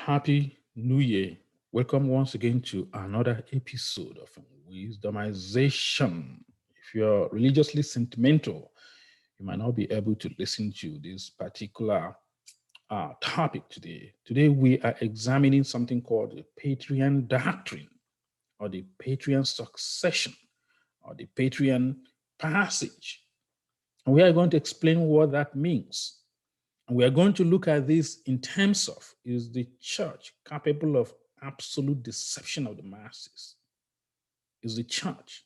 Happy New Year. Welcome once again to another episode of Wisdomization. If you're religiously sentimental, you might not be able to listen to this particular topic today. Today, we are examining something called the Petrine doctrine, or the Petrine succession, or the Petrine passage. And we are going to explain what that means. And we are going to look at this in terms of, is the church capable of absolute deception of the masses? Is the church,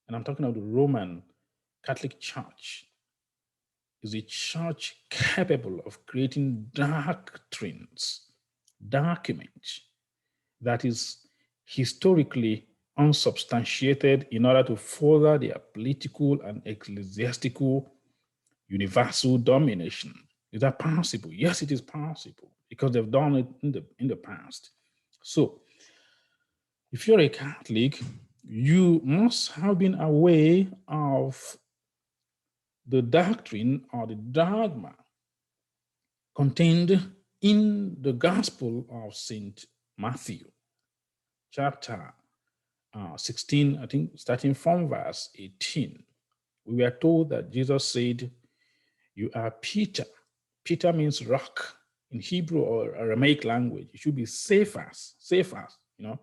and I'm talking of the Roman Catholic Church, is the church capable of creating doctrines, documents that is historically unsubstantiated in order to further their political and ecclesiastical universal domination? Is that possible? Yes, it is possible because they've done it in the past. So, if you're a Catholic, you must have been aware of the doctrine or the dogma contained in the Gospel of St. Matthew, chapter 16, I think, starting from verse 18. We were told that Jesus said, "You are Peter." Peter means rock in Hebrew or Aramaic language. It should be Cephas, you know.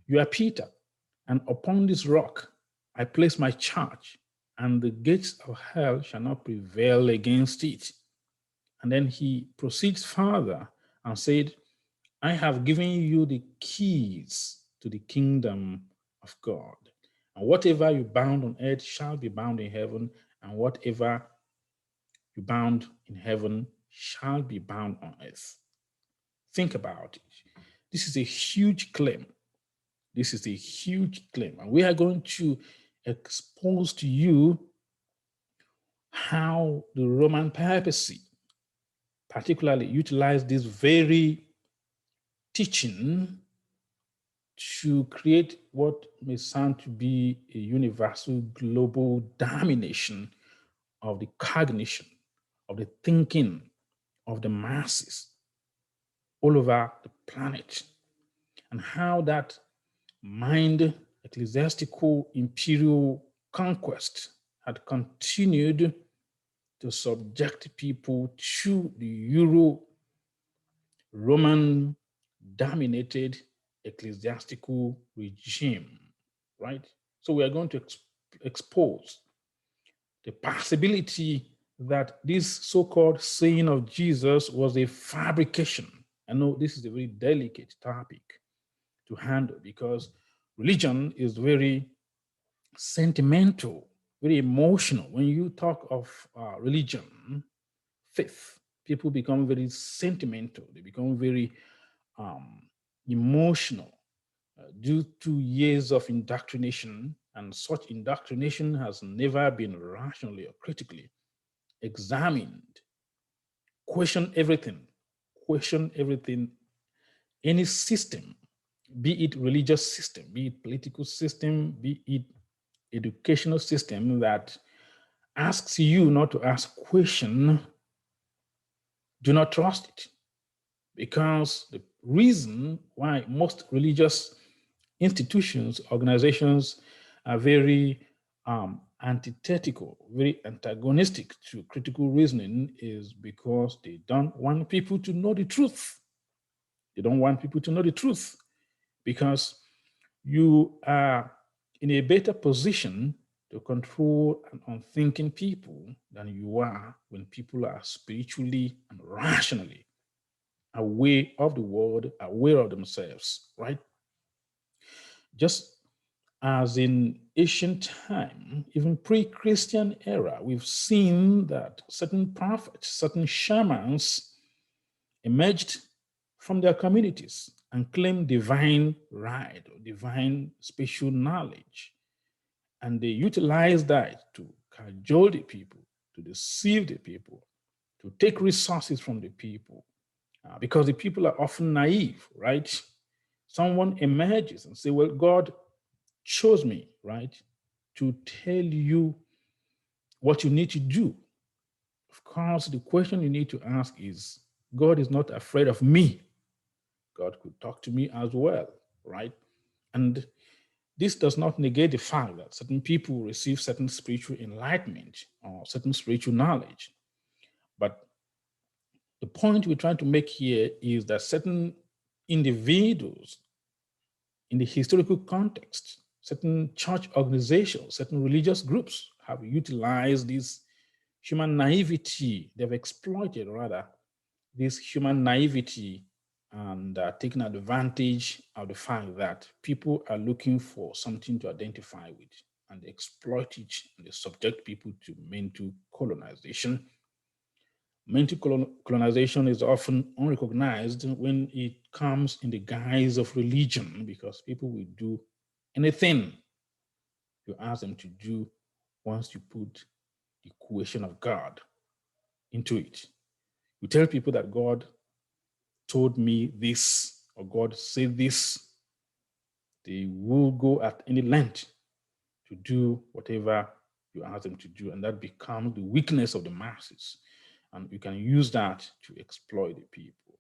You are Peter, and upon this rock I place my church, and the gates of hell shall not prevail against it. And then he proceeds further and said, I have given you the keys to the kingdom of God. And whatever you bound on earth shall be bound in heaven, and whatever you bound in heaven shall be bound on earth. Think about it. This is a huge claim. This is a huge claim. And we are going to expose to you how the Roman papacy particularly utilized this very teaching to create what may sound to be a universal global domination of the cognition, of the thinking of the masses all over the planet, and how that mind ecclesiastical imperial conquest had continued to subject people to the Euro-Roman dominated ecclesiastical regime, right? So we are going to expose the possibility that this so-called saying of Jesus was a fabrication. I know this is a very delicate topic to handle because religion is very sentimental, very emotional. When you talk of religion, faith, people become very sentimental. They become very emotional due to years of indoctrination, and such indoctrination has never been rationally or critically examined. Question everything. Question everything. Any system, be it religious system, be it political system, be it educational system that asks you not to ask question, do not trust it. Because the reason why most religious institutions, organizations are very antithetical, very antagonistic to critical reasoning is because they don't want people to know the truth. They don't want people to know the truth because you are in a better position to control an unthinking people than you are when people are spiritually and rationally aware of the world, aware of themselves, right? Just as in ancient time, even pre-Christian era, we've seen that certain prophets, certain shamans emerged from their communities and claimed divine right or divine special knowledge. And they utilized that to cajole the people, to deceive the people, to take resources from the people, because the people are often naive, right? Someone emerges and say, well, God chose me, right, to tell you what you need to do. Of course, the question you need to ask is, God is not afraid of me. God could talk to me as well, right? And this does not negate the fact that certain people receive certain spiritual enlightenment or certain spiritual knowledge. But the point we're trying to make here is that certain individuals in the historical context, certain church organizations, certain religious groups have utilized this human naivety, they've exploited rather this human naivety and taken advantage of the fact that people are looking for something to identify with, and they exploit it and they subject people to mental colonization. Mental colonization is often unrecognized when it comes in the guise of religion, because people will do anything you ask them to do once you put the equation of God into it. You tell people that God told me this or God said this, they will go at any length to do whatever you ask them to do, and that becomes the weakness of the masses. And you can use that to exploit the people.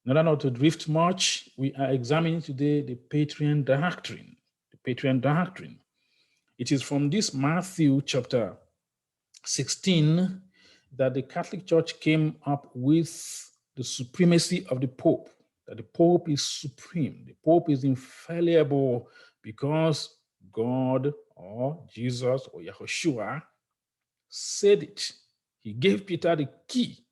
In order not to drift much, we are examining today the Petrine doctrine. The Petrine doctrine. It is from this Matthew chapter 16 that the Catholic Church came up with the supremacy of the Pope, that the Pope is supreme, the Pope is infallible because God or Jesus or Yahushua said it. He gave Peter the key.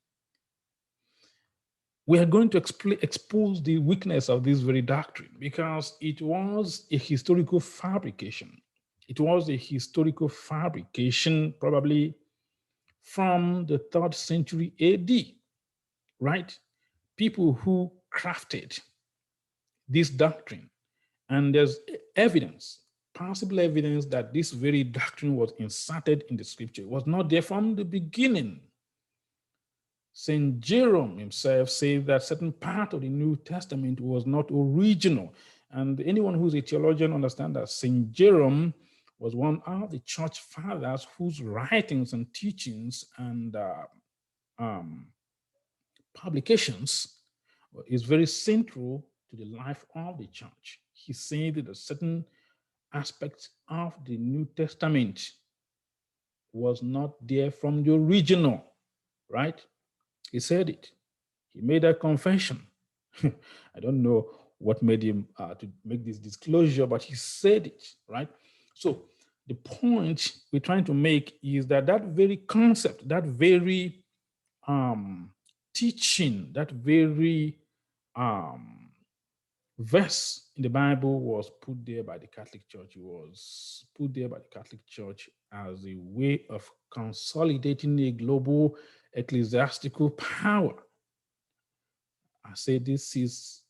We are going to expose the weakness of this very doctrine because it was a historical fabrication. It was a historical fabrication, probably from the 3rd century AD, right? People who crafted this doctrine. And there's evidence, possible evidence, that this very doctrine was inserted in the scripture. It was not there from the beginning. St. Jerome himself said that certain part of the New Testament was not original. And anyone who's a theologian understands that St. Jerome was one of the church fathers whose writings and teachings and publications is very central to the life of the church. He said that a certain aspect of the New Testament was not there from the original, right? He said it. He made a confession. I don't know what made him to make this disclosure, but he said it, right? So the point we're trying to make is that that very concept, that very teaching, that very verse in the Bible was put there by the Catholic Church. It was put there by the Catholic Church as a way of consolidating a global ecclesiastical power. I say this is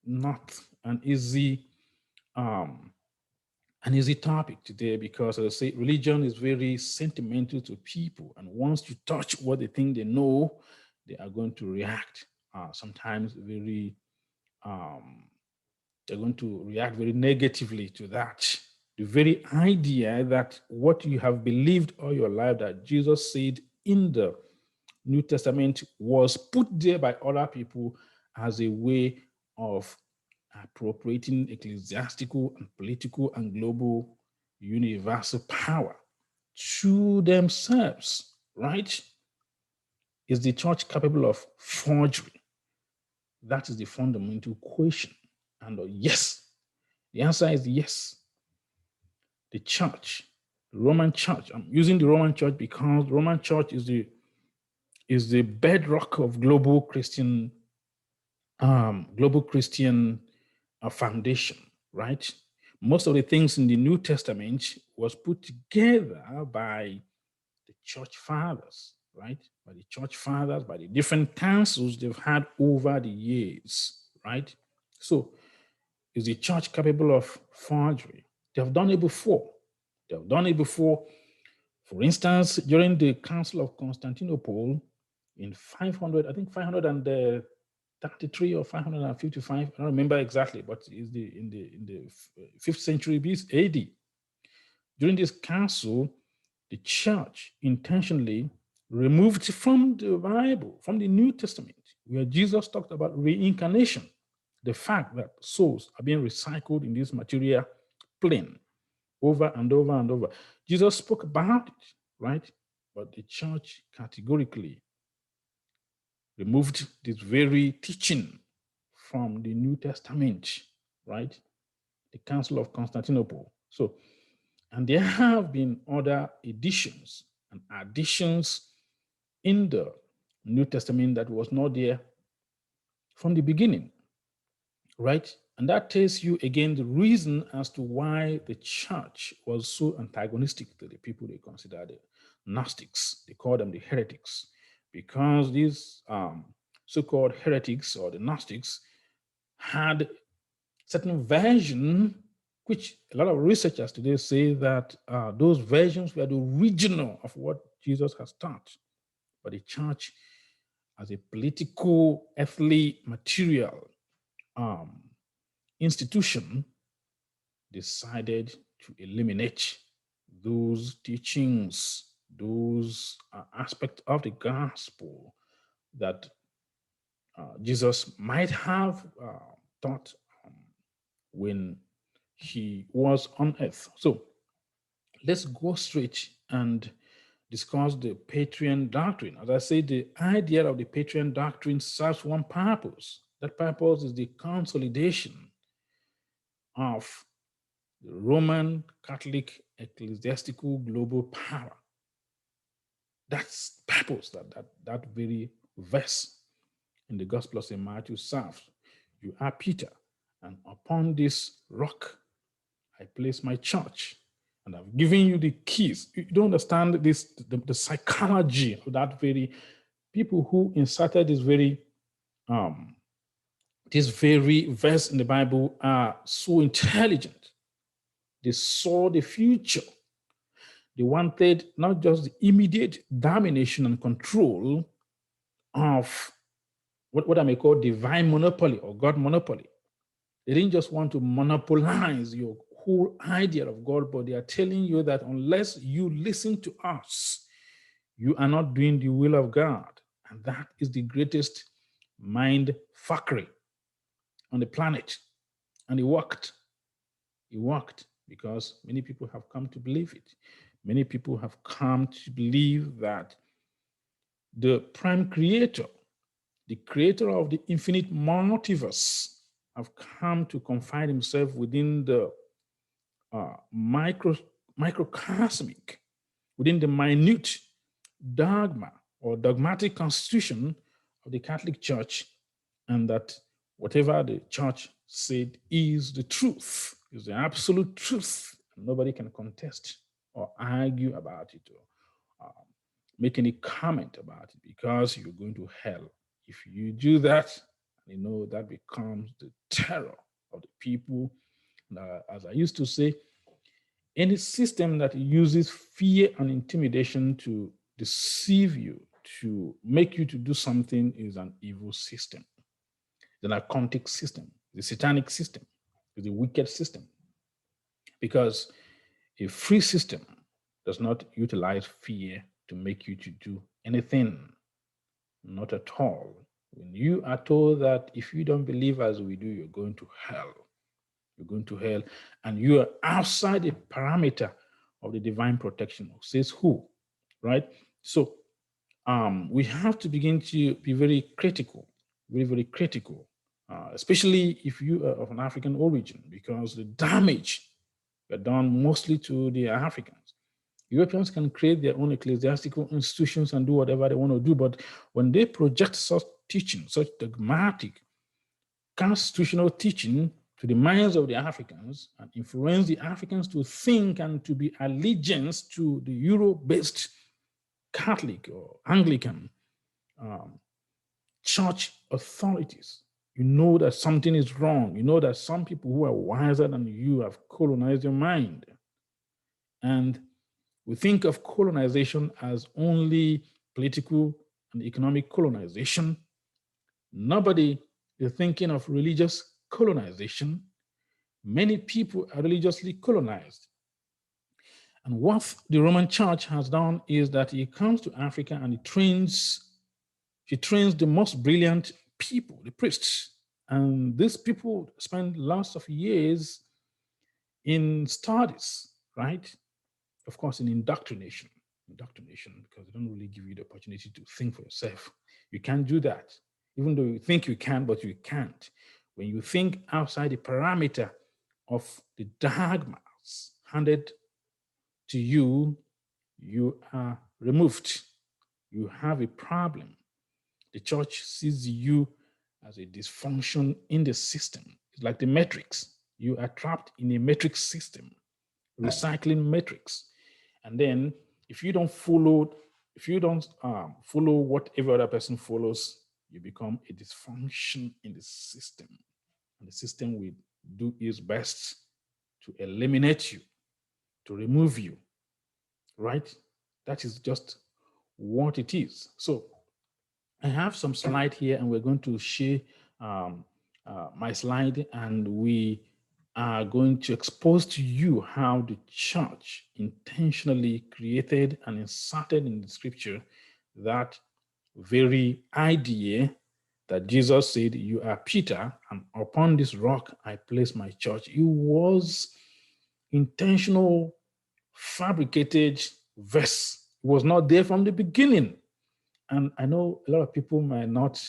not an easy topic today because, as I say, religion is very sentimental to people, and once you touch what they think they know, they are going to react. Sometimes very, they're going to react very negatively to that. The very idea that what you have believed all your life that Jesus said in the New Testament was put there by other people as a way of appropriating ecclesiastical and political and global universal power to themselves, right? Is the church capable of forgery? That is the fundamental question. And yes, the answer is yes. The church, the Roman church, I'm using the Roman church because the Roman church is the bedrock of global Christian foundation, right? Most of the things in the New Testament was put together by the church fathers, right? By the church fathers, by the different councils they've had over the years, right? So is the church capable of forgery? They have done it before. They have done it before. For instance, during the Council of Constantinople in 500, I think 533 or 555, I don't remember exactly, but it's in the 5th century AD. During this council, the church intentionally removed from the Bible, from the New Testament, where Jesus talked about reincarnation, the fact that souls are being recycled in this material plane over and over and over. Jesus spoke about it, right? But the church categorically removed this very teaching from the New Testament, right? The Council of Constantinople. So, and there have been other editions and additions in the New Testament that was not there from the beginning, right? And that tells you again the reason as to why the church was so antagonistic to the people they considered the Gnostics. They called them the heretics, because these so-called heretics or the Gnostics had certain version, which a lot of researchers today say that those versions were the original of what Jesus has taught. But the church, as a political, earthly, material institution, decided to eliminate those teachings, those aspects of the gospel that Jesus might have taught when he was on earth. So let's go straight and discuss the Petrine doctrine. As I said, the idea of the Petrine doctrine serves one purpose. That purpose is the consolidation of the Roman Catholic ecclesiastical global power. That's purpose that very verse in the Gospel of St. Matthew serves. You are Peter, and upon this rock I place my church, and I've given you the keys. You don't understand this, the psychology of that very people who inserted this very verse in the Bible are so intelligent. They saw the future. They wanted not just the immediate domination and control of what I may call divine monopoly or God monopoly. They didn't just want to monopolize your whole idea of God, but they are telling you that unless you listen to us, you are not doing the will of God. And that is the greatest mind fuckery on the planet. And it worked. It worked because many people have come to believe it. Many people have come to believe that the prime creator, the creator of the infinite multiverse, have come to confine himself within the microcosmic, within the minute dogma or dogmatic constitution of the Catholic Church, and that whatever the church said is the truth, is the absolute truth. Nobody can contest or argue about it or make any comment about it, because you're going to hell. If you do that, you know that becomes the terror of the people. As I used to say, any system that uses fear and intimidation to deceive you, to make you to do something, is an evil system. The narcotic system, the satanic system, is a wicked system. Because a free system does not utilize fear to make you to do anything, not at all. When you are told that if you don't believe as we do, you're going to hell, you're going to hell, and you are outside the parameter of the divine protection. Says who, right? So we have to begin to be very critical, very, very critical, especially if you are of an African origin, because the damage were done mostly to the Africans. Europeans can create their own ecclesiastical institutions and do whatever they want to do, but when they project such teaching, such dogmatic, constitutional teaching to the minds of the Africans and influence the Africans to think and to be allegiance to the Euro-based Catholic or Anglican church authorities, you know that something is wrong. You know that some people who are wiser than you have colonized your mind. And we think of colonization as only political and economic colonization. Nobody is thinking of religious colonization. Many people are religiously colonized. And what the Roman Church has done is that it comes to Africa and it trains She trains the most brilliant people, the priests. And these people spend lots of years in studies, right? Of course, in indoctrination, because they don't really give you the opportunity to think for yourself. You can't do that, even though you think you can, but you can't. When you think outside the parameter of the dogmas handed to you, you are removed. You have a problem. The church sees you as a dysfunction in the system. It's like the matrix. You are trapped in a matrix system, recycling matrix. And then if you don't follow what every other person follows, you become a dysfunction in the system. And the system will do its best to eliminate you, to remove you, right? That is just what it is. So I have some slide here, and we're going to share my slide, and we are going to expose to you how the church intentionally created and inserted in the scripture that very idea that Jesus said, "You are Peter, and upon this rock I place my church." It was intentional, fabricated verse. It was not there from the beginning. And I know a lot of people might not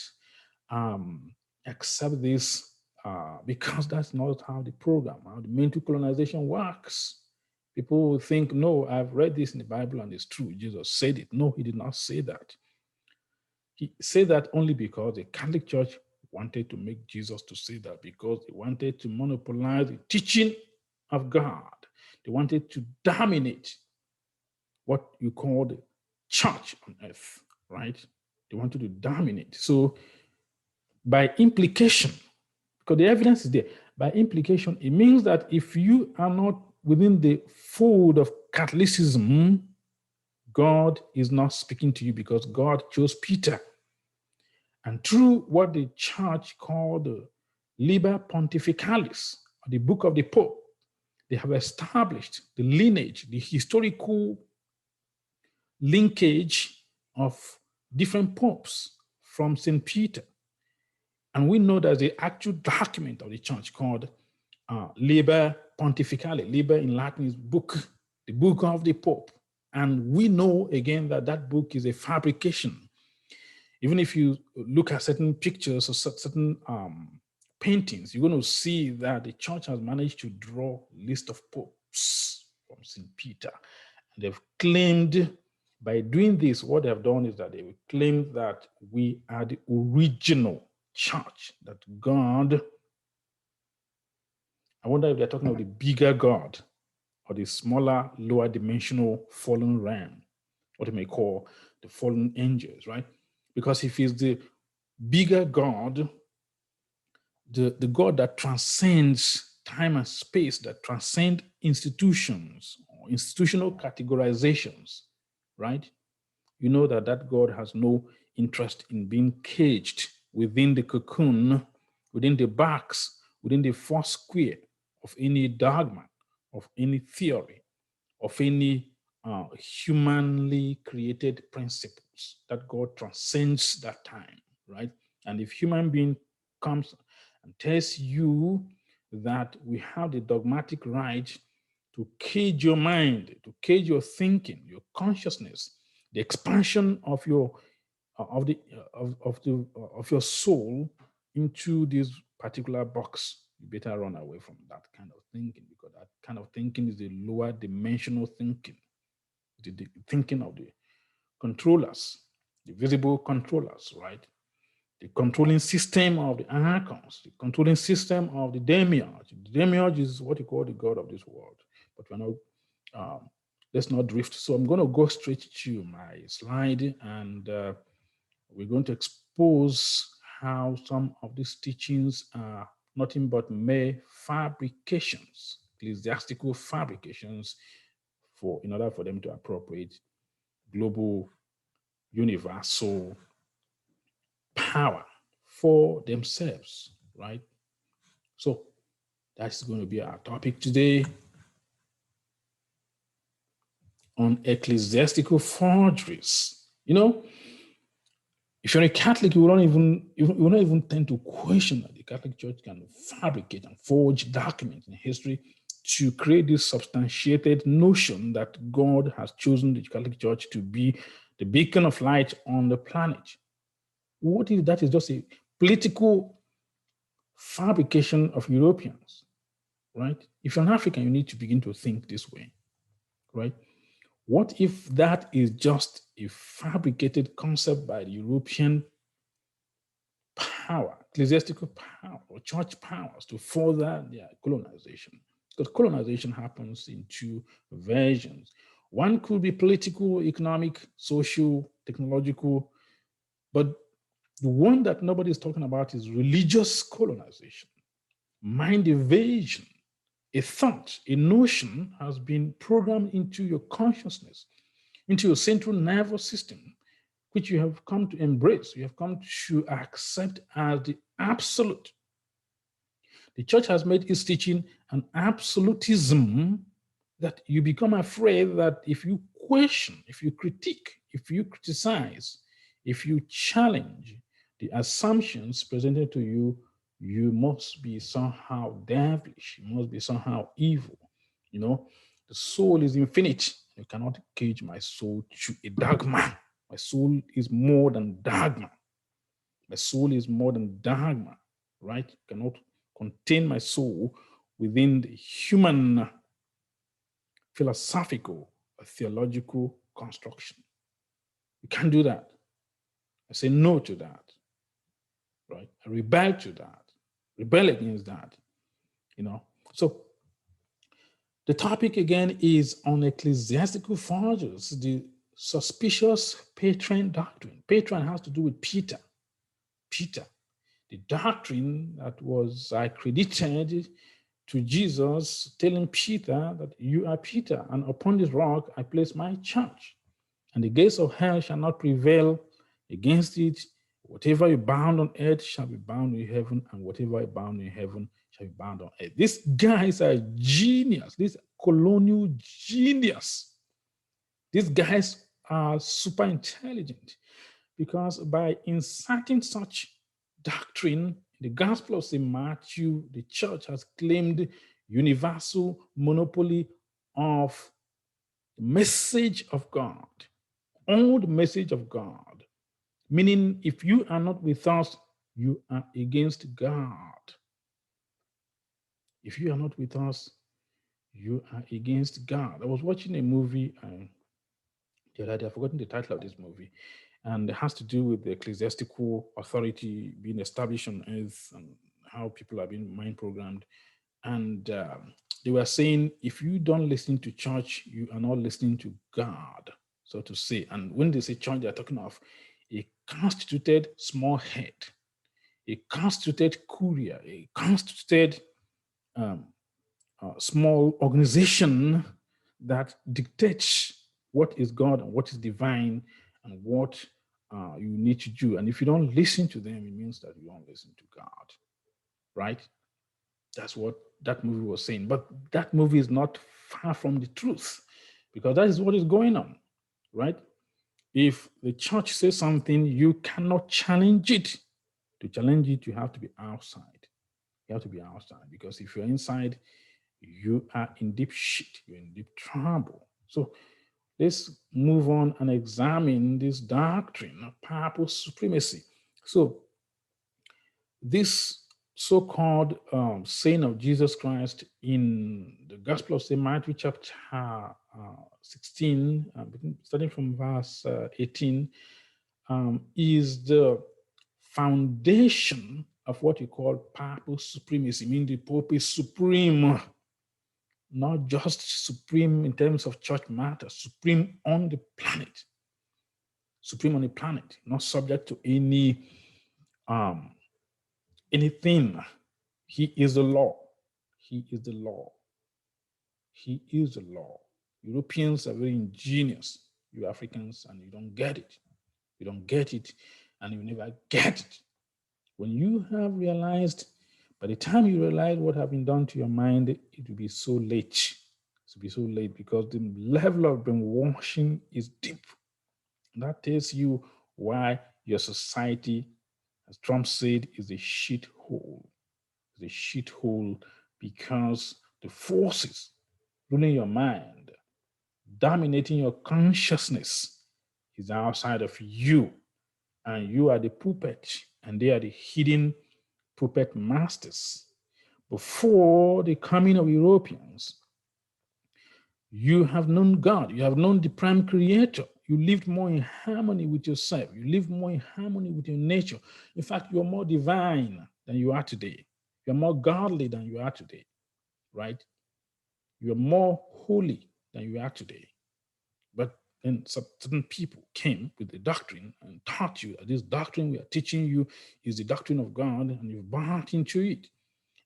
accept this because that's not how the program, how the mental colonization works. People will think, no, I've read this in the Bible and it's true. Jesus said it. No, he did not say that. He said that only because the Catholic Church wanted to make Jesus to say that, because they wanted to monopolize the teaching of God. They wanted to dominate what you call the church on earth, right? They wanted to dominate. So by implication, because the evidence is there, by implication, it means that if you are not within the fold of Catholicism, God is not speaking to you, because God chose Peter. And through what the church called the Liber Pontificalis, the book of the Pope, they have established the lineage, the historical linkage of different popes from St. Peter. And we know there's the actual document of the church called Liber Pontificale. Liber in Latin is book, the book of the Pope. And we know again that that book is a fabrication. Even if you look at certain pictures or certain paintings, you're going to see that the church has managed to draw a list of popes from St. Peter. And they've claimed, by doing this, what they have done is that they will claim that we are the original church, that God, I wonder if they're talking of the bigger God or the smaller, lower dimensional fallen realm, what they may call the fallen angels, right? Because if he's the bigger God, the God that transcends time and space, that transcends institutions or institutional categorizations, right? You know that that God has no interest in being caged within the cocoon, within the box, within the four square of any dogma, of any theory, of any humanly created principles. That God transcends that time, right? And if human being comes and tells you that we have the dogmatic right to cage your mind, to cage your thinking, your consciousness, the expansion of your of your soul into this particular box, you better run away from that kind of thinking, because that kind of thinking is the lower dimensional thinking, the thinking of the controllers, the visible controllers, right? The controlling system of the archons, the controlling system of the demiurge. The demiurge is what you call the god of this world, but we're not. Let's not drift. So I'm going to go straight to my slide, and we're going to expose how some of these teachings are nothing but mere fabrications, ecclesiastical fabrications, in order for them to appropriate global, universal power for themselves, right? So that's going to be our topic today on ecclesiastical forgeries. You know, If you're a Catholic, you will not even tend to question that the Catholic Church can fabricate and forge documents in history to create this substantiated notion that God has chosen the Catholic Church to be the beacon of light on the planet. What if that is just a political fabrication of Europeans, right? If you're an African, you need to begin to think this way, right? What if that is just a fabricated concept by the European power, ecclesiastical power, or church powers to further their colonization? Because colonization happens in two versions. One could be political, economic, social, technological, but the one that nobody is talking about is religious colonization, mind evasion. A thought, a notion has been programmed into your consciousness, into your central nervous system, which you have come to embrace, you have come to accept as the absolute. The church has made its teaching an absolutism that you become afraid that if you question, if you critique, if you criticize, if you challenge the assumptions presented to you, you must be somehow devilish, you must be somehow evil. You know, the soul is infinite. You cannot cage my soul to a dogma. My soul is more than dogma. My soul is more than dogma, right? You cannot contain my soul within the human philosophical or theological construction. You can't do that. I say no to that, right? I rebel to that, rebel against that, you know. So the topic again is on ecclesiastical forgeries, the suspicious Petrine doctrine. Petrine has to do with Peter. Peter, the doctrine that was accredited to Jesus, telling Peter that you are Peter, and upon this rock I place my church, and the gates of hell shall not prevail against it. Whatever you bound on earth shall be bound in heaven, and whatever you bound in heaven shall be bound on earth. These guys are genius, this colonial genius. These guys are super intelligent because by inserting such doctrine in the Gospel of St. Matthew, the church has claimed universal monopoly of the message of God, all the message of God, meaning if you are not with us, you are against God. If you are not with us, you are against God. I was watching a movie the other day, I've forgotten the title of this movie, and it has to do with the ecclesiastical authority being established on earth and how people are being mind programmed. And they were saying, if you don't listen to church, you are not listening to God, so to say. And when they say church, they're talking of a constituted small head, a constituted courier, a constituted small organization that dictates what is God and what is divine and what you need to do. And if you don't listen to them, it means that you don't listen to God, right? That's what that movie was saying. But that movie is not far from the truth because that is what is going on, right? If the church says something, you cannot challenge it. To challenge it, you have to be outside. You have to be outside because if you're inside, you are in deep shit, you're in deep trouble. So let's move on and examine this doctrine of papal supremacy. So this so-called saying of Jesus Christ in the Gospel of St. Matthew chapter 16, starting from verse 18, is the foundation of what you call papal supremacy, meaning the Pope is supreme, not just supreme in terms of church matters, supreme on the planet, not subject to anything. He is the law. He is the law. He is the law. Europeans are very ingenious. You Africans, and you don't get it. You don't get it, and you never get it. When you have realized, by the time you realize what has been done to your mind, it will be so late. It will be so late because the level of brainwashing is deep. That tells you why Your society, as Trump said, is a shithole. It's a shithole because the forces ruling your mind, dominating your consciousness, is outside of you. And you are the puppet, and they are the hidden puppet masters. Before the coming of Europeans, you have known God, you have known the prime creator. You lived more in harmony with yourself, you live more in harmony with your nature. In fact, you're more divine than you are today. You're more godly than you are today, right? You're more holy than you are today. But then certain people came with the doctrine and taught you that this doctrine we are teaching you is the doctrine of God, and you've bought into it.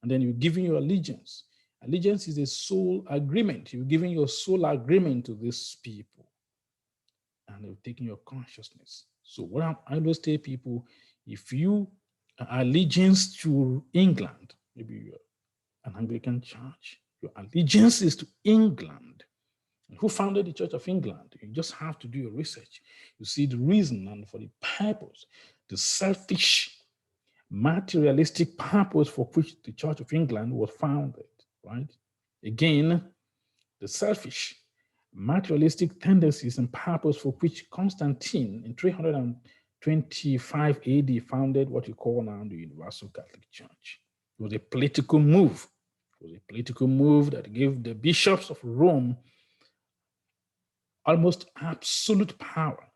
And then you're giving your allegiance. Allegiance is a soul agreement. You're giving your soul agreement to these people, and they've taken your consciousness. So what I always tell people, if you are allegiance to England, maybe you're an Anglican church, your allegiance is to England. Who founded the Church of England? You just have to do your research. You see the reason and for the purpose, the selfish, materialistic purpose for which the Church of England was founded, right? Again, the selfish, materialistic tendencies and purpose for which Constantine in 325 AD founded what you call now the Universal Catholic Church. It was a political move. It was a political move that gave the bishops of Rome almost absolute power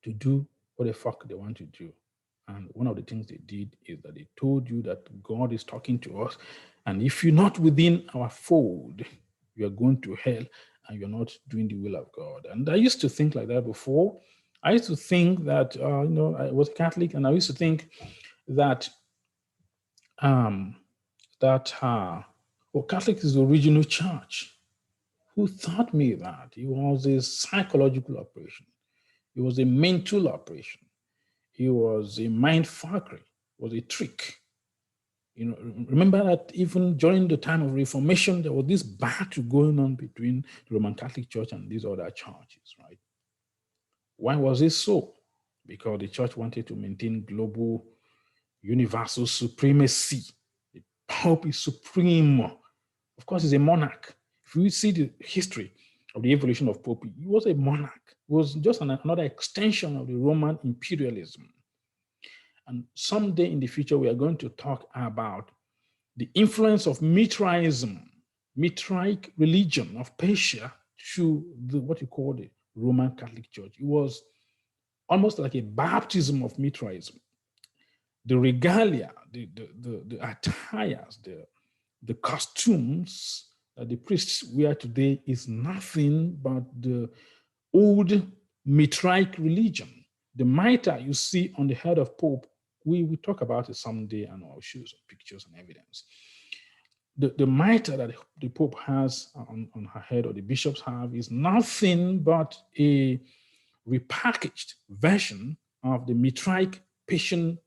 to do what the fuck they want to do. And one of the things they did is that they told you that God is talking to us. And if you're not within our fold, you are going to hell and you're not doing the will of God. And I used to think like that before. I used to think that, I was Catholic, and I used to think that, Catholic is the original church. Who taught me that? It was a psychological operation. It was a mental operation. It was a mind fuckery. It was a trick. Remember that even during the time of Reformation, there was this battle going on between the Roman Catholic Church and these other churches, right? Why was it so? Because the church wanted to maintain global, universal supremacy. The Pope is supreme. Of course, he's a monarch. If you see the history of the evolution of Pope, he was a monarch. It was just another extension of the Roman imperialism. And someday in the future, we are going to talk about the influence of Mithraism, Mithraic religion of Persia to what you call the Roman Catholic Church. It was almost like a baptism of Mithraism. The regalia, the attires, the costumes that the priests wear today is nothing but the old Mithraic religion. The mitre you see on the head of Pope, we will talk about it someday, and I'll show you some pictures and evidence. The mitre that the Pope has on her head, or the bishops have, is nothing but a repackaged version of the Mithraic pagan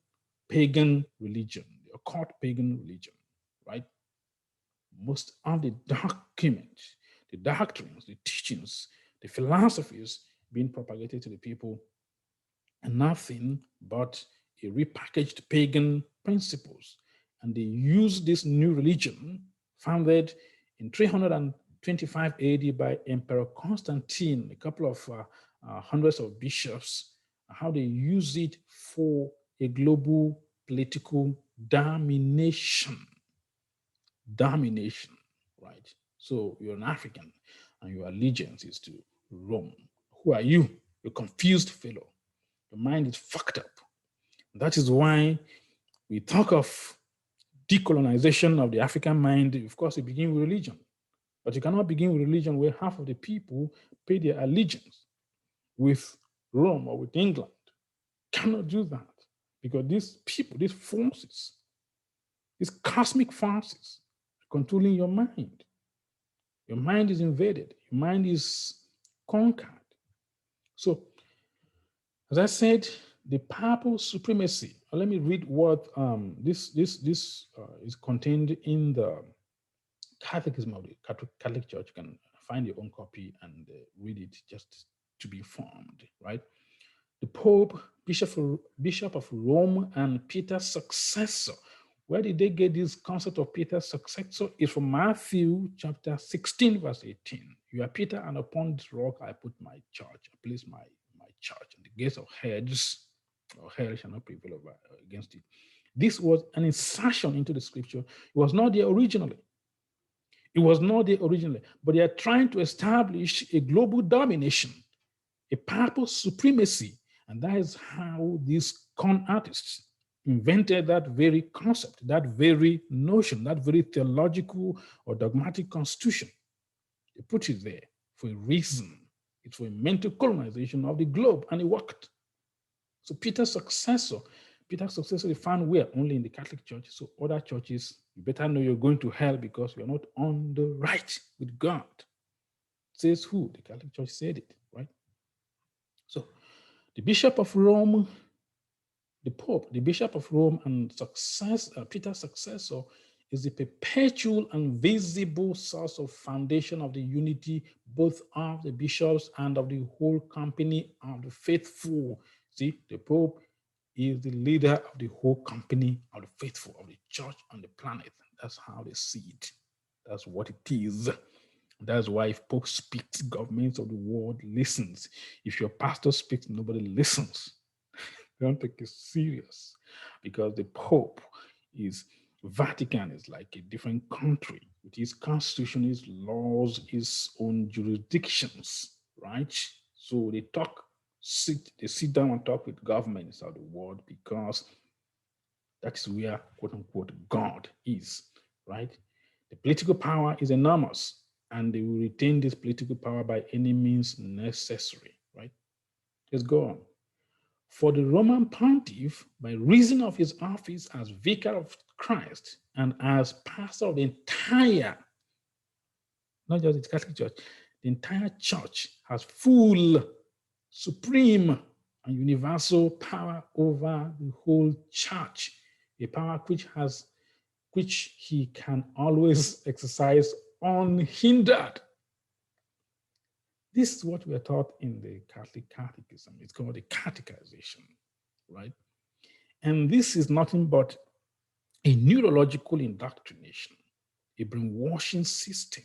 religion, the occult pagan religion, right? Most of the documents, the doctrines, the teachings, the philosophies being propagated to the people are nothing but a repackaged pagan principles. And they use this new religion founded in 325 AD by Emperor Constantine, a couple of hundreds of bishops, how they use it for a global political domination. Domination, right? So you're an African and your allegiance is to Rome. Who are you? You're a confused fellow. Your mind is fucked up. That is why we talk of decolonization of the African mind. Of course, it begins with religion. But you cannot begin with religion where half of the people pay their allegiance with Rome or with England. You cannot do that because these people, these forces, these cosmic forces are controlling your mind. Your mind is invaded. Your mind is conquered. So, as I said, the papal supremacy. Let me read what this is contained in the Catechism of the Catholic Church. You can find your own copy and read it just to be informed, right? The Pope, Bishop of Rome, and Peter's successor. Where did they get this concept of Peter's successor? It's from Matthew chapter 16, verse 18. You are Peter, and upon this rock I put my church. I place my church, and the gates of hell shall not prevail against it. This was an insertion into the scripture. It was not there originally. It was not there originally, but they are trying to establish a global domination, a papal supremacy. And that is how these con artists invented that very concept, that very notion, that very theological or dogmatic constitution. They put it there for a reason. It's for a mental colonization of the globe, and it worked. So Peter's successor they found where? Only in the Catholic Church. So other churches, you better know you're going to hell because you're not on the right with God. Says who? The Catholic Church said it, right? So the Bishop of Rome, the Pope, the Bishop of Rome, and Peter's successor is the perpetual and visible source of foundation of the unity, both of the bishops and of the whole company of the faithful. See, the Pope is the leader of the whole company of the faithful, of the church on the planet. That's how they see it. That's what it is. That's why if Pope speaks, governments of the world listens. If your pastor speaks, nobody listens. They don't take it serious because the Pope is Vatican is like a different country with its constitution, its laws, its own jurisdictions, right? So they sit down and talk with governments of the world because that's where, quote unquote, God is, right? The political power is enormous, and they will retain this political power by any means necessary, right? Let's go on. For the Roman pontiff, by reason of his office as vicar of Christ and as pastor of the entire, not just the Catholic Church, the entire church has full, supreme, and universal power over the whole church, a power which he can always exercise unhindered. This is what we are taught in the Catholic Catechism. It's called the catechization, right? And this is nothing but a neurological indoctrination, a brainwashing system.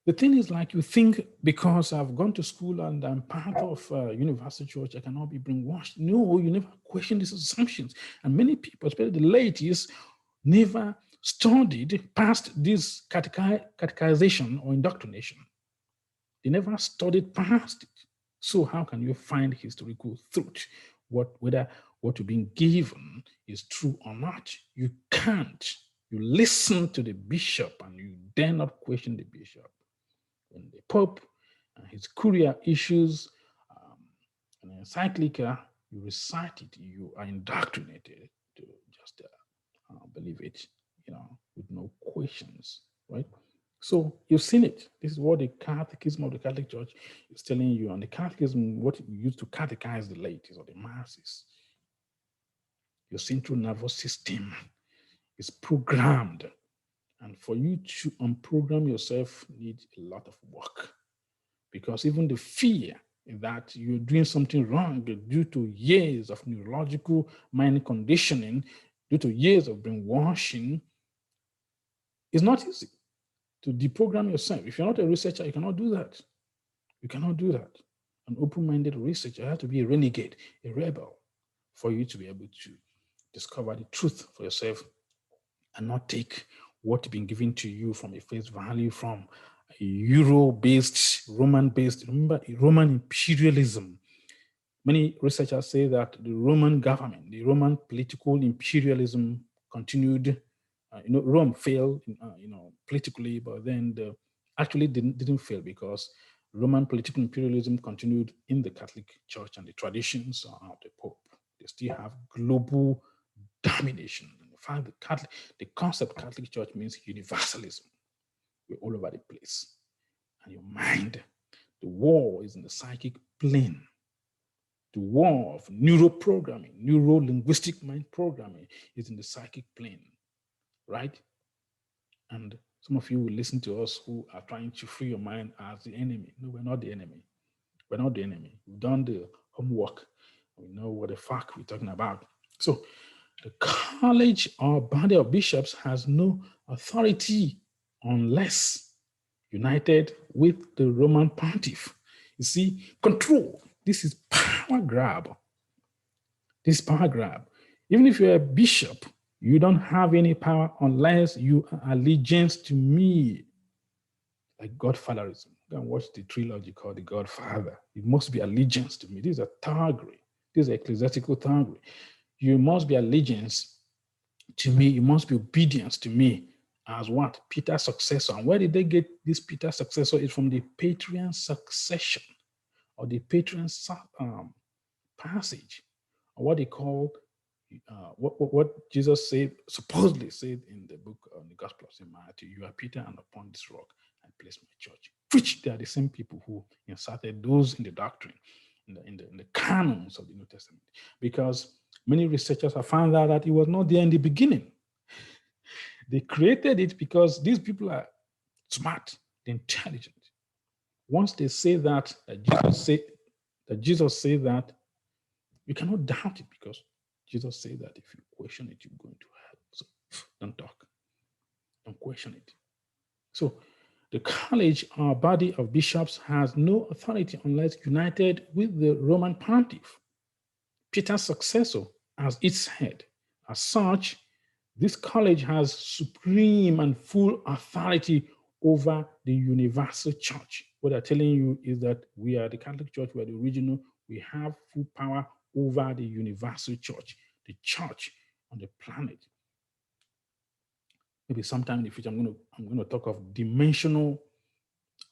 The thing is, like, you think because I've gone to school and I'm part of a universal church, I cannot be brainwashed. No, you never question these assumptions. And many people, especially the laities, never studied past this catechization or indoctrination. They never studied past it. So how can you find historical truth? Whether what you're being given is true or not? You can't. You listen to the bishop and you dare not question the bishop. When the Pope and his courier issues an encyclica, you recite it, you are indoctrinated to just believe it, with no questions, right? So you've seen it. This is what the Catechism of the Catholic Church is telling you. And the Catechism, what you use to catechize the laities or the masses. Your central nervous system is programmed. And for you to unprogram yourself needs a lot of work. Because even the fear that you're doing something wrong due to years of neurological mind conditioning, due to years of brainwashing, is not easy to deprogram yourself. If you're not a researcher, you cannot do that. You cannot do that. An open-minded researcher has to be a renegade, a rebel, for you to be able to discover the truth for yourself and not take what's been given to you from a face value from a Euro-based, Roman-based, remember, Roman imperialism. Many researchers say that the Roman government, the Roman political imperialism continued. Rome failed, politically, but then actually didn't fail because Roman political imperialism continued in the Catholic Church and the traditions of the Pope. They still have global domination. In fact, the concept Catholic Church means universalism. We're all over the place. And your mind, the war is in the psychic plane. The war of neuroprogramming, neuro-linguistic mind programming is in the psychic plane, right? And some of you will listen to us who are trying to free your mind as the enemy. No, we're not the enemy. We're not the enemy. We've done the homework. We know what the fuck we're talking about. So the college or body of bishops has no authority unless united with the Roman pontiff. You see, control. This is power grab. This power grab. Even if you're a bishop, you don't have any power unless you are allegiance to me. Like Godfatherism. Go and watch the trilogy called The Godfather. It must be allegiance to me. This is a Targary. This is ecclesiastical Targary. You must be allegiance to me. You must be obedience to me as what? Peter's successor. And where did they get this Peter's successor? It's from the Petrine succession or the Petrine passage, or what they call what Jesus said, supposedly said in the book of the Gospel of St. Matthew, you are Peter, and upon this rock I place my church. Which they are the same people who inserted those in the doctrine, in the canons of the New Testament. Because many researchers have found out that it was not there in the beginning. They created it because these people are smart, they're intelligent. Once they say that Jesus said that, you cannot doubt it because Jesus said that if you question it, you're going to hell. So don't talk. Don't question it. So the college or body of bishops has no authority unless united with the Roman pontiff, Peter's successor, as its head. As such, this college has supreme and full authority over the universal church. What they're telling you is that we are the Catholic Church, we are the original, we have full power over the universal church, the church on the planet. Maybe sometime in the future, I'm going to talk of dimensional,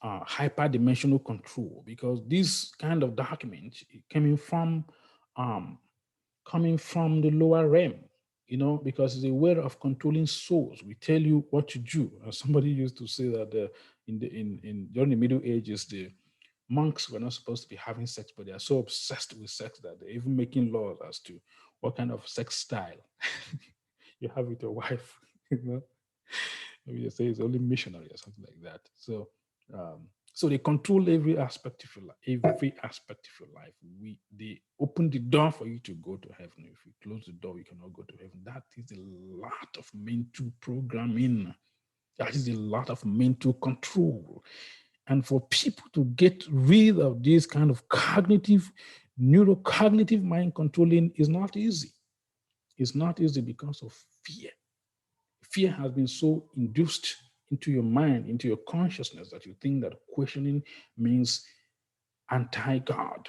hyper-dimensional control, because this kind of document coming from the lower realm, because it's a way of controlling souls. We tell you what to do. Somebody used to say that during the Middle Ages, the monks were not supposed to be having sex, but they are so obsessed with sex that they're even making laws as to what kind of sex style you have with your wife. Maybe they say it's only missionary or something like that. So they control every aspect of your life. Every aspect of your life. They open the door for you to go to heaven. If you close the door, you cannot go to heaven. That is a lot of mental programming. That is a lot of mental control. And for people to get rid of this kind of neurocognitive mind controlling is not easy. It's not easy because of fear. Fear has been so induced into your mind, into your consciousness, that you think that questioning means anti-God.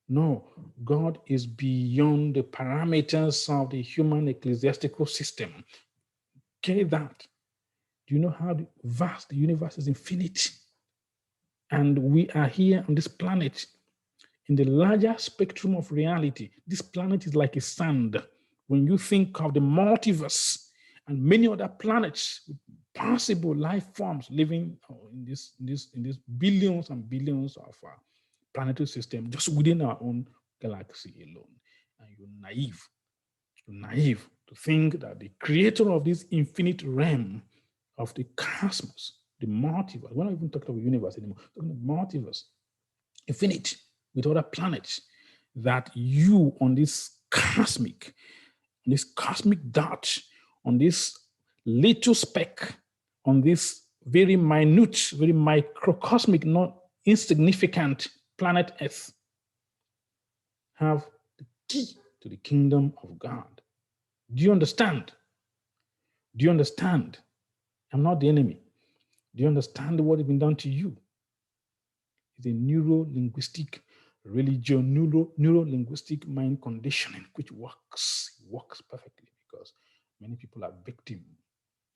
No, God is beyond the parameters of the human ecclesiastical system. Get that? Do you know how vast the universe is? Infinite. And we are here on this planet in the larger spectrum of reality. This planet is like a sand. When you think of the multiverse and many other planets with possible life forms living in this billions and billions of planetary system just within our own galaxy alone, and you're naive to think that the creator of this infinite realm of the cosmos, the multiverse, we're not even talking about universe anymore, we're talking about multiverse, infinite, with other planets, that you on this cosmic dot, on this little speck, on this very minute, very microcosmic, not insignificant planet Earth, have the key to the kingdom of God. Do you understand? Do you understand? I'm not the enemy. Do you understand what has been done to you? It's a neuro-linguistic religion, neuro-linguistic mind conditioning, which works perfectly, because many people are victims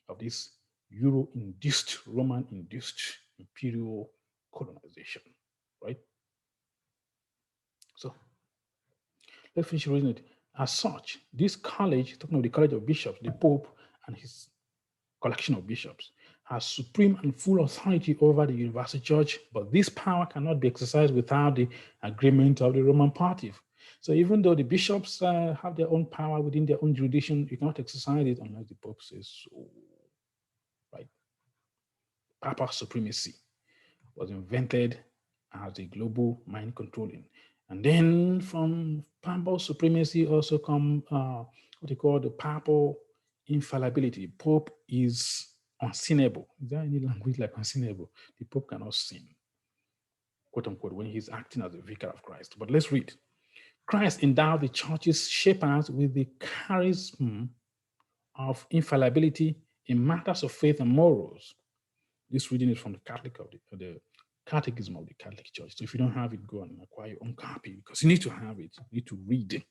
of this Euro-induced, Roman-induced imperial colonization, right? So let's finish reading it. As such, this college, talking of the College of Bishops, the Pope and his collection of bishops, has supreme and full authority over the universal church, but this power cannot be exercised without the agreement of the Roman pontiff. So even though the bishops have their own power within their own jurisdiction, you cannot exercise it unless the Pope says so, right? Papal supremacy was invented as a global mind controlling, And then from papal supremacy also come what they call the papal infallibility. Pope is unsinnable. Is there any language like unsinnable? The Pope cannot sin, quote unquote, when he's acting as a vicar of Christ. But let's read. Christ endowed the church's shepherds with the charism of infallibility in matters of faith and morals. This reading is from the the Catechism of the Catholic Church. So if you don't have it, go and acquire your own copy because you need to have it. You need to read it.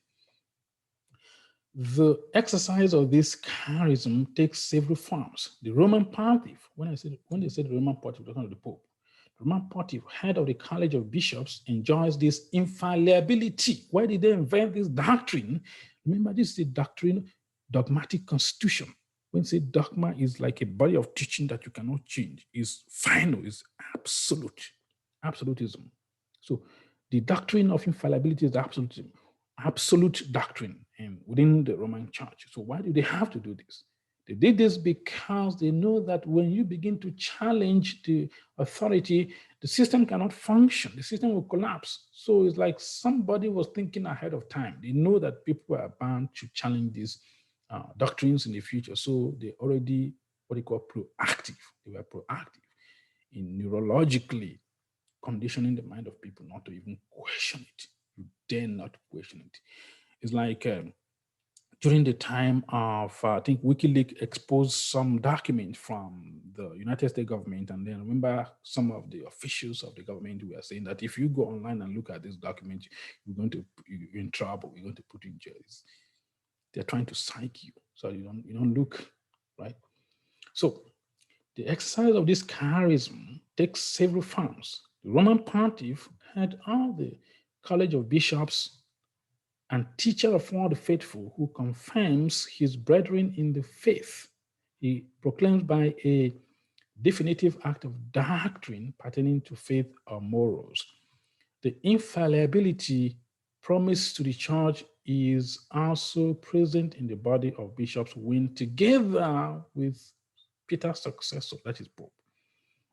The exercise of this charism takes several forms. The Roman Pontiff, when they said the Roman Pontiff, they're talking about the Pope. The Roman Pontiff, head of the College of Bishops, enjoys this infallibility. Why did they invent this doctrine? Remember, this is a doctrine, dogmatic constitution. When say dogma is like a body of teaching that you cannot change, is final, is absolute, absolutism. So the doctrine of infallibility is absolutism, absolute doctrine and within the Roman Church. So why do they have to do this? They did this because they know that when you begin to challenge the authority, the system cannot function. The system will collapse. So it's like somebody was thinking ahead of time. They know that people are bound to challenge these doctrines in the future. So they already, what they call proactive. They were proactive in neurologically conditioning the mind of people not to even question it. You dare not question it. It's like during the time of, I think WikiLeaks exposed some document from the United States government. And then remember some of the officials of the government were saying that if you go online and look at this document, you're in trouble. You're going to put you in jail. They're trying to psych you so you don't look, right? So the exercise of this charism takes several forms. The Roman Pontiff had all the College of Bishops and teacher of all the faithful who confirms his brethren in the faith. He proclaims by a definitive act of doctrine pertaining to faith or morals. The infallibility promised to the church is also present in the body of bishops when together with Peter's successor, that is Pope,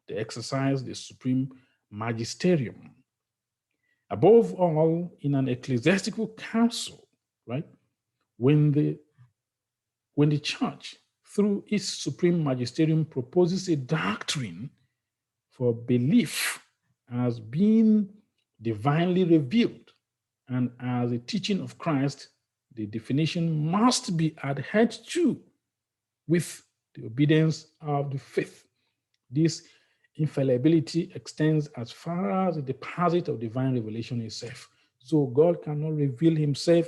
they exercise the supreme magisterium. Above all, in an ecclesiastical council, right? When the church, through its supreme magisterium, proposes a doctrine for belief as being divinely revealed and as a teaching of Christ, the definition must be adhered to with the obedience of the faith. This infallibility extends as far as the deposit of divine revelation itself. So God cannot reveal himself.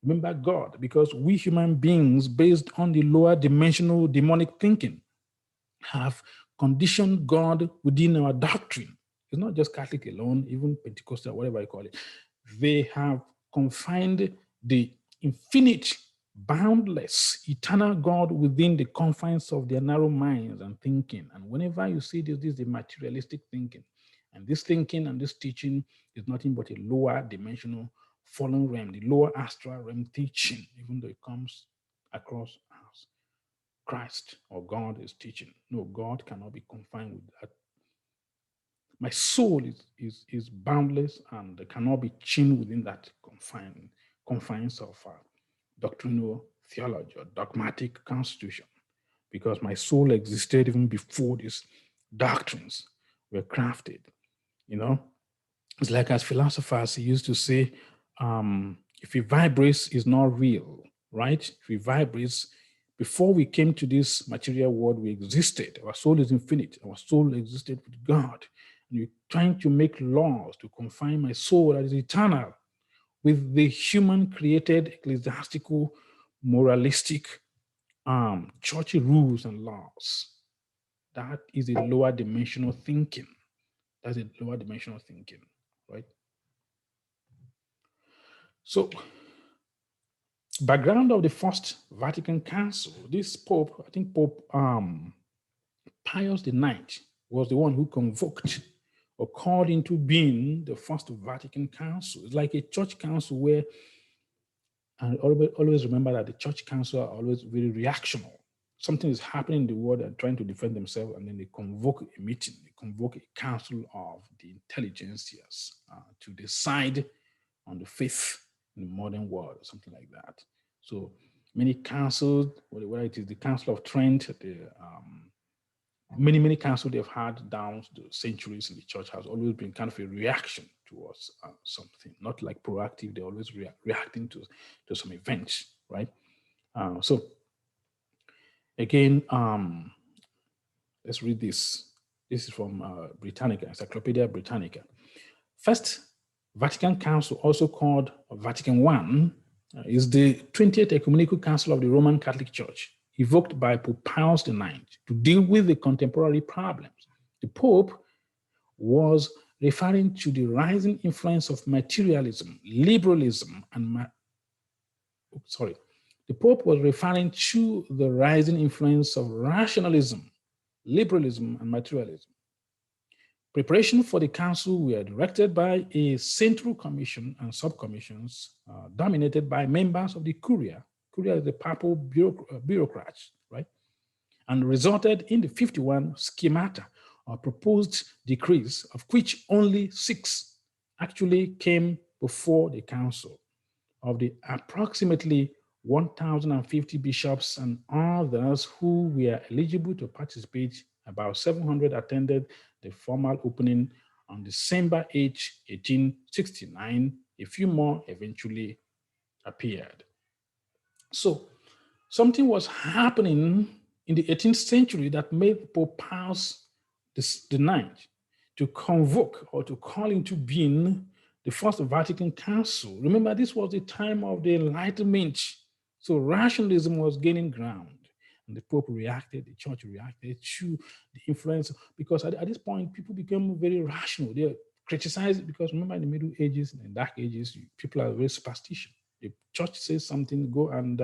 Remember God, because we human beings, based on the lower dimensional demonic thinking, have conditioned God within our doctrine. It's not just Catholic alone, even Pentecostal, whatever you call it. They have confined the infinite, boundless, eternal God within the confines of their narrow minds and thinking. And whenever you see this is the materialistic thinking. And this thinking and this teaching is nothing but a lower dimensional fallen realm, the lower astral realm teaching, even though it comes across as Christ or God is teaching. No, God cannot be confined with that. My soul is boundless and cannot be chained within that confines of doctrinal theology or dogmatic constitution, because my soul existed even before these doctrines were crafted. You know, it's like as philosophers used to say, if it vibrates, it's not real, right? If it vibrates, before we came to this material world, we existed. Our soul is infinite. Our soul existed with God. And you're trying to make laws to confine my soul that is eternal with the human created ecclesiastical, moralistic, churchy rules and laws. That is a lower dimensional thinking. That's a lower dimensional thinking, right? So, background of the First Vatican Council. This Pope, I think Pope Pius IX, was the one who convoked or called into being the First Vatican Council. It's like a church council where, and always remember that the church council are always very reactional. Something is happening in the world and trying to defend themselves, and then they convoke a meeting, they convoke a council of the intelligentsias to decide on the faith in the modern world, something like that. So many councils, whether it is the Council of Trent, many councils they've had down the centuries in the church has always been kind of a reaction towards something, not like proactive. They're always reacting to some events, right? So again, let's read this. This is from Britannica, Encyclopedia Britannica. First Vatican Council, also called Vatican I, is the 20th Ecumenical Council of the Roman Catholic Church, evoked by Pope Pius IX to deal with the contemporary problems. The Pope was referring to the rising influence of materialism, liberalism, and the Pope was referring to the rising influence of rationalism, liberalism, and materialism. Preparation for the council were directed by a central commission and subcommissions dominated by members of the Curia. Curia is the papal bureaucrats, right? And resulted in the 51 schemata or proposed decrees, of which only 6 actually came before the council. Of the approximately 1,050 bishops and others who were eligible to participate, about 700 attended the formal opening on December 8, 1869. A few more eventually appeared. So something was happening in the 18th century that made Pope Pius IX to convoke or to call into being the First Vatican Council. Remember, this was the time of the Enlightenment. So rationalism was gaining ground. And the Pope reacted, the church reacted to the influence, because at this point, people became very rational. They criticized, because remember in the Middle Ages and the Dark Ages, people are very superstitious. The church says something, go and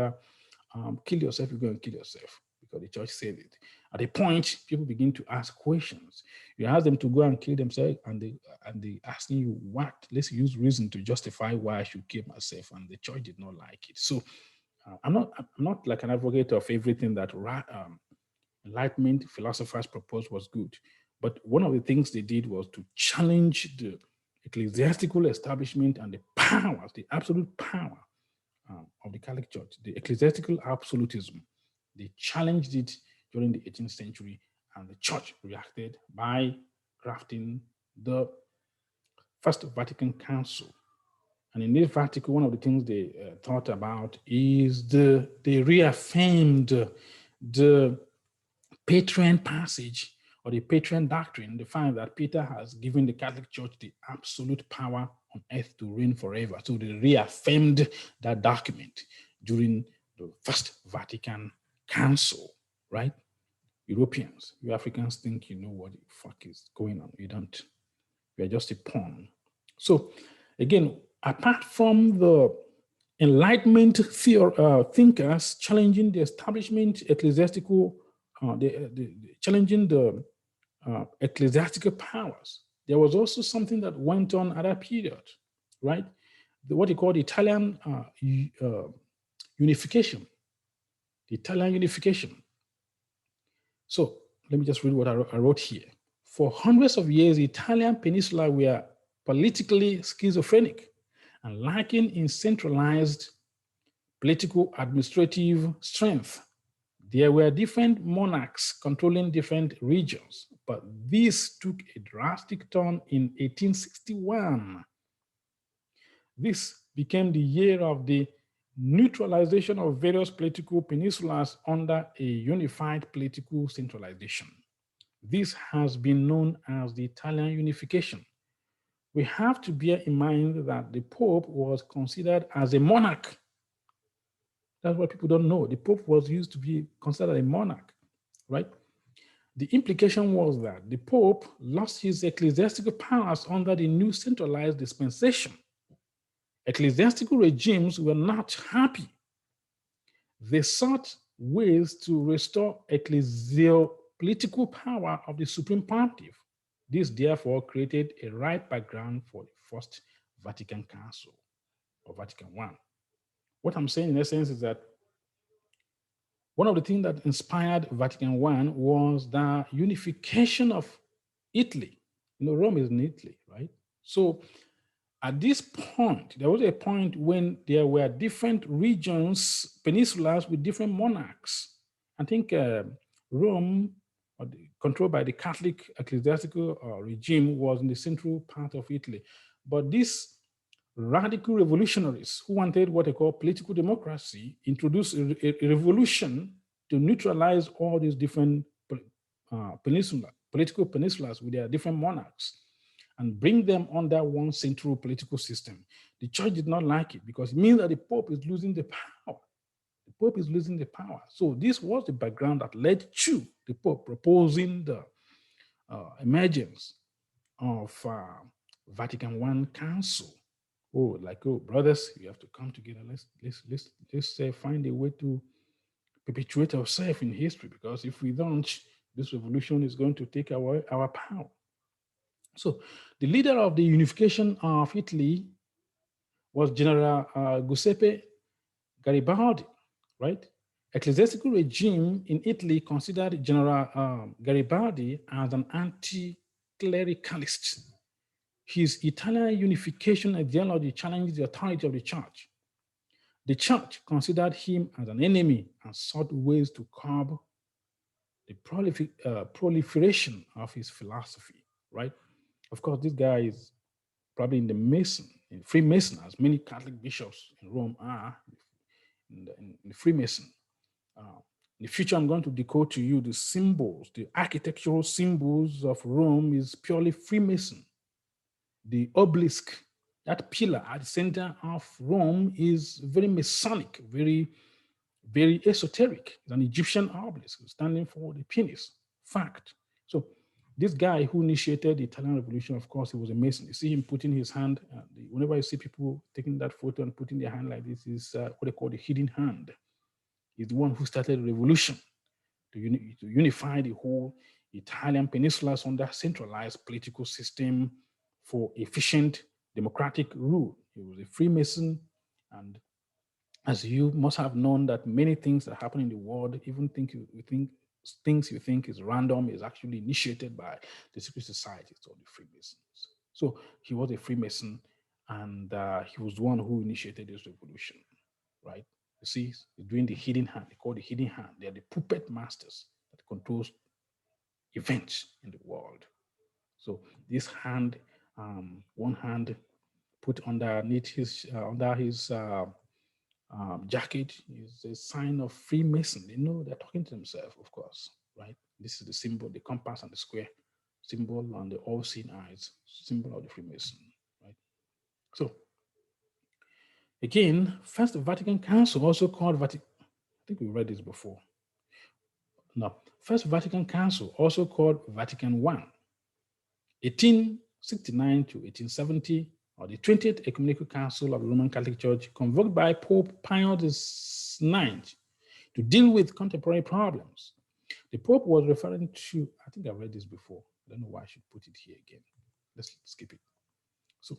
kill yourself, you go and kill yourself, because the church said it. At a point, people begin to ask questions. You ask them to go and kill themselves, and they asking you what? Let's use reason to justify why I should kill myself, and the church did not like it. So I'm not like an advocate of everything that Enlightenment philosophers proposed was good, but one of the things they did was to challenge the ecclesiastical establishment and the powers, the absolute power of the Catholic Church, the ecclesiastical absolutism. They challenged it during the 18th century, and the church reacted by crafting the First Vatican Council. And in this article, one of the things they thought about is they reaffirmed the Petrine passage or the Petrine doctrine, the fact that Peter has given the Catholic Church the absolute power on earth to reign forever. So they reaffirmed that document during the First Vatican Council, right? Europeans, you Africans think you know what the fuck is going on. You don't. You are just a pawn. So again, apart from the Enlightenment thinkers challenging the establishment, ecclesiastical, challenging the ecclesiastical powers, there was also something that went on at that period, right? What you call the Italian unification. The Italian unification. So let me just read what I wrote here. For hundreds of years, the Italian peninsula were politically schizophrenic and lacking in centralized political administrative strength. There were different monarchs controlling different regions, but this took a drastic turn in 1861. This became the year of the neutralization of various political peninsulas under a unified political centralization. This has been known as the Italian unification. We have to bear in mind that the Pope was considered as a monarch. That's what people don't know. The Pope was used to be considered a monarch, right? The implication was that the Pope lost his ecclesiastical powers under the new centralized dispensation. Ecclesiastical regimes were not happy. They sought ways to restore ecclesiastical power of the Supreme Pontiff. This therefore created a right background for the First Vatican Council, or Vatican I. What I'm saying in essence is that one of the things that inspired Vatican I was the unification of Italy. You know, Rome is in Italy, right? So At this point, there was a point when there were different regions, peninsulas with different monarchs. I think Rome, controlled by the Catholic ecclesiastical regime, was in the central part of Italy. But these radical revolutionaries who wanted what they call political democracy introduced a revolution to neutralize all these different political peninsulas with their different monarchs and bring them under one central political system. The church did not like it because it means that the Pope is losing the power. The Pope is losing the power. So this was the background that led to the Pope proposing the emergence of Vatican I Council. Oh, like, oh, brothers, we have to come together. Let's find a way to perpetuate ourselves in history, because if we don't, this revolution is going to take our power. So the leader of the unification of Italy was General Giuseppe Garibaldi, right? Ecclesiastical regime in Italy considered General Garibaldi as an anti-clericalist. His Italian unification ideology challenged the authority of the church. The church considered him as an enemy and sought ways to curb the proliferation of his philosophy, right? Of course, this guy is probably in Freemason, as many Catholic bishops in Rome are in the Freemason. In the future, I'm going to decode to you the symbols, the architectural symbols of Rome is purely Freemason. The obelisk, that pillar at the center of Rome, is very Masonic, very, very esoteric. It's an Egyptian obelisk standing for the penis. Fact. So this guy who initiated the Italian Revolution, of course, he was a Mason. You see him putting his hand, whenever you see people taking that photo and putting their hand like this, is what they call the hidden hand. He's the one who started the revolution to unify the whole Italian peninsula under centralized political system for efficient democratic rule. He was a Freemason, and as you must have known that many things that happen in the world, even things you think is random, is actually initiated by the secret societies or the Freemasons. So he was a Freemason, and he was the one who initiated this revolution, right? You see, he's doing the hidden hand. They call the hidden hand. They are the puppet masters that controls events in the world. So this hand, one hand put underneath under his jacket, is a sign of Freemason. They know they're talking to themselves, of course, right? This is the symbol, the compass and the square symbol on the all-seeing eyes, symbol of the Freemason, right? So again, First Vatican Council, also called Vatican, I think we read this before. No, First Vatican Council, also called Vatican I, 1869 to 1870, or the 20th Ecumenical Council of the Roman Catholic Church, convoked by Pope Pius IX to deal with contemporary problems. The Pope was referring to, I think I read this before. I don't know why I should put it here again. Let's skip it. So,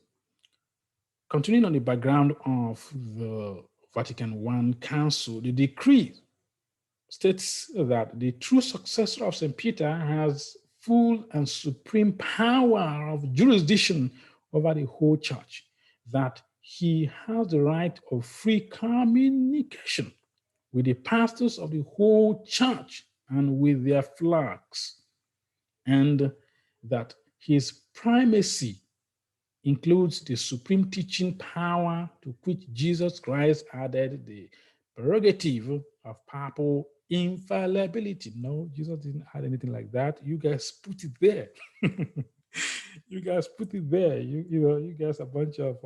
continuing on the background of the Vatican I Council, the decree states that the true successor of St. Peter has full and supreme power of jurisdiction over the whole church, that he has the right of free communication with the pastors of the whole church and with their flocks, and that his primacy includes the supreme teaching power to which Jesus Christ added the prerogative of papal infallibility. No, Jesus didn't add anything like that. You guys put it there. You guys put it there. You guys are a bunch of